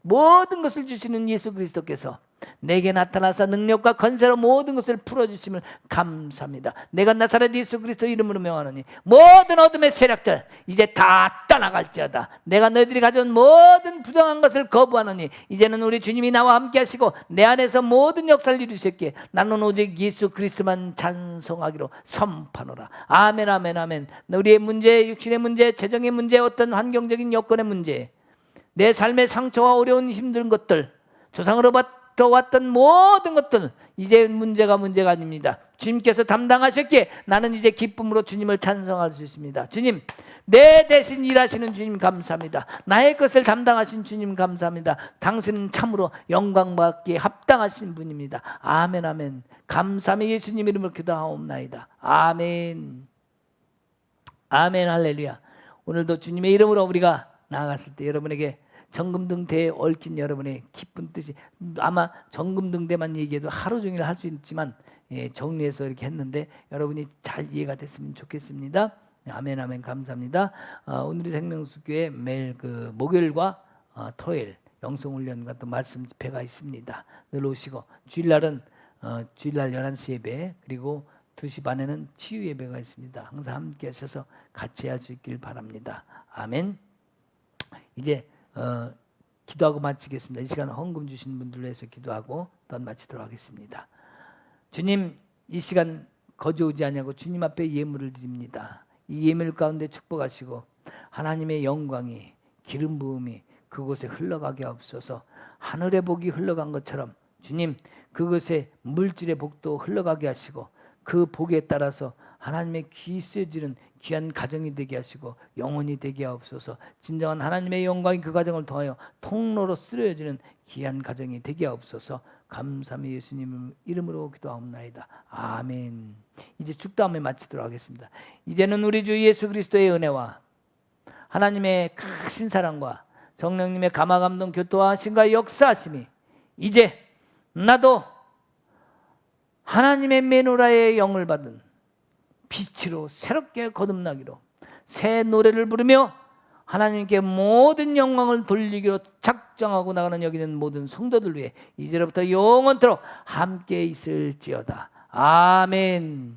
모든 것을 주시는 예수 그리스도께서 내게 나타나서 능력과 권세로 모든 것을 풀어주심을 감사합니다. 내가 나사렛 예수 그리스도 이름으로 명하노니 모든 어둠의 세력들 이제 다 떠나갈지어다. 내가 너희들이 가져온 모든 부정한 것을 거부하노니 이제는 우리 주님이 나와 함께 하시고 내 안에서 모든 역사를 이루셨기에 나는 오직 예수 그리스도만 찬송하기로 선포하노라. 아멘 아멘 아멘. 우리의 문제, 육신의 문제, 재정의 문제, 어떤 환경적인 여건의 문제, 내 삶의 상처와 어려운 힘든 것들, 조상으로부터 왔던 모든 것들 이제 문제가 아닙니다. 주님께서 담당하셨기에 나는 이제 기쁨으로 주님을 찬송할 수 있습니다. 주님, 내 대신 일하시는 주님 감사합니다. 나의 것을 담당하신 주님 감사합니다. 당신은 참으로 영광받기에 합당하신 분입니다. 아멘 아멘. 감사함의 예수님 이름으로 기도하옵나이다. 아멘 아멘 할렐루야. 오늘도 주님의 이름으로 우리가 나아갔을 때 여러분에게 정금등대에 얽힌 여러분의 기쁜 뜻이, 아마 정금등대만 얘기해도 하루 종일 할 수 있지만 정리해서 이렇게 했는데 여러분이 잘 이해가 됐으면 좋겠습니다. 아멘 아멘. 감사합니다. 오늘의 생명수교회 매일 그 목요일과 토요일 영성훈련과 또 말씀 집회가 있습니다. 늘 오시고 주일날은 주일날 11시 예배, 그리고 2시 반에는 치유 예배가 있습니다. 항상 함께 하셔서 같이 할 수 있길 바랍니다. 아멘. 이제 기도하고 마치겠습니다. 이 시간 헌금 주신 분들로 해서 기도하고 또 마치도록 하겠습니다. 주님, 이 시간 거저오지 아니하고 주님 앞에 예물을 드립니다. 이 예물 가운데 축복하시고 하나님의 영광이, 기름 부음이 그곳에 흘러가게 하옵소서. 하늘의 복이 흘러간 것처럼 주님, 그것에 물질의 복도 흘러가게 하시고 그 복에 따라서 하나님의 귀 쓰여지는 귀한 가정이 되게 하시고 영혼이 되게 하옵소서. 진정한 하나님의 영광이 그 가정을 통하여 통로로 쓰여지는 귀한 가정이 되게 하옵소서. 감사함의 예수님 이름으로 기도하옵나이다. 아멘. 이제 축도함을 마치도록 하겠습니다. 이제는 우리 주 예수 그리스도의 은혜와 하나님의 크신 사랑과 성령님의 감화감동 교통하심과 역사하심이 이제 나도 하나님의 메노라의 영을 받은 빛으로 새롭게 거듭나기로 새 노래를 부르며 하나님께 모든 영광을 돌리기로 작정하고 나가는 여기 있는 모든 성도들 위해 이제로부터 영원토록 함께 있을지어다. 아멘.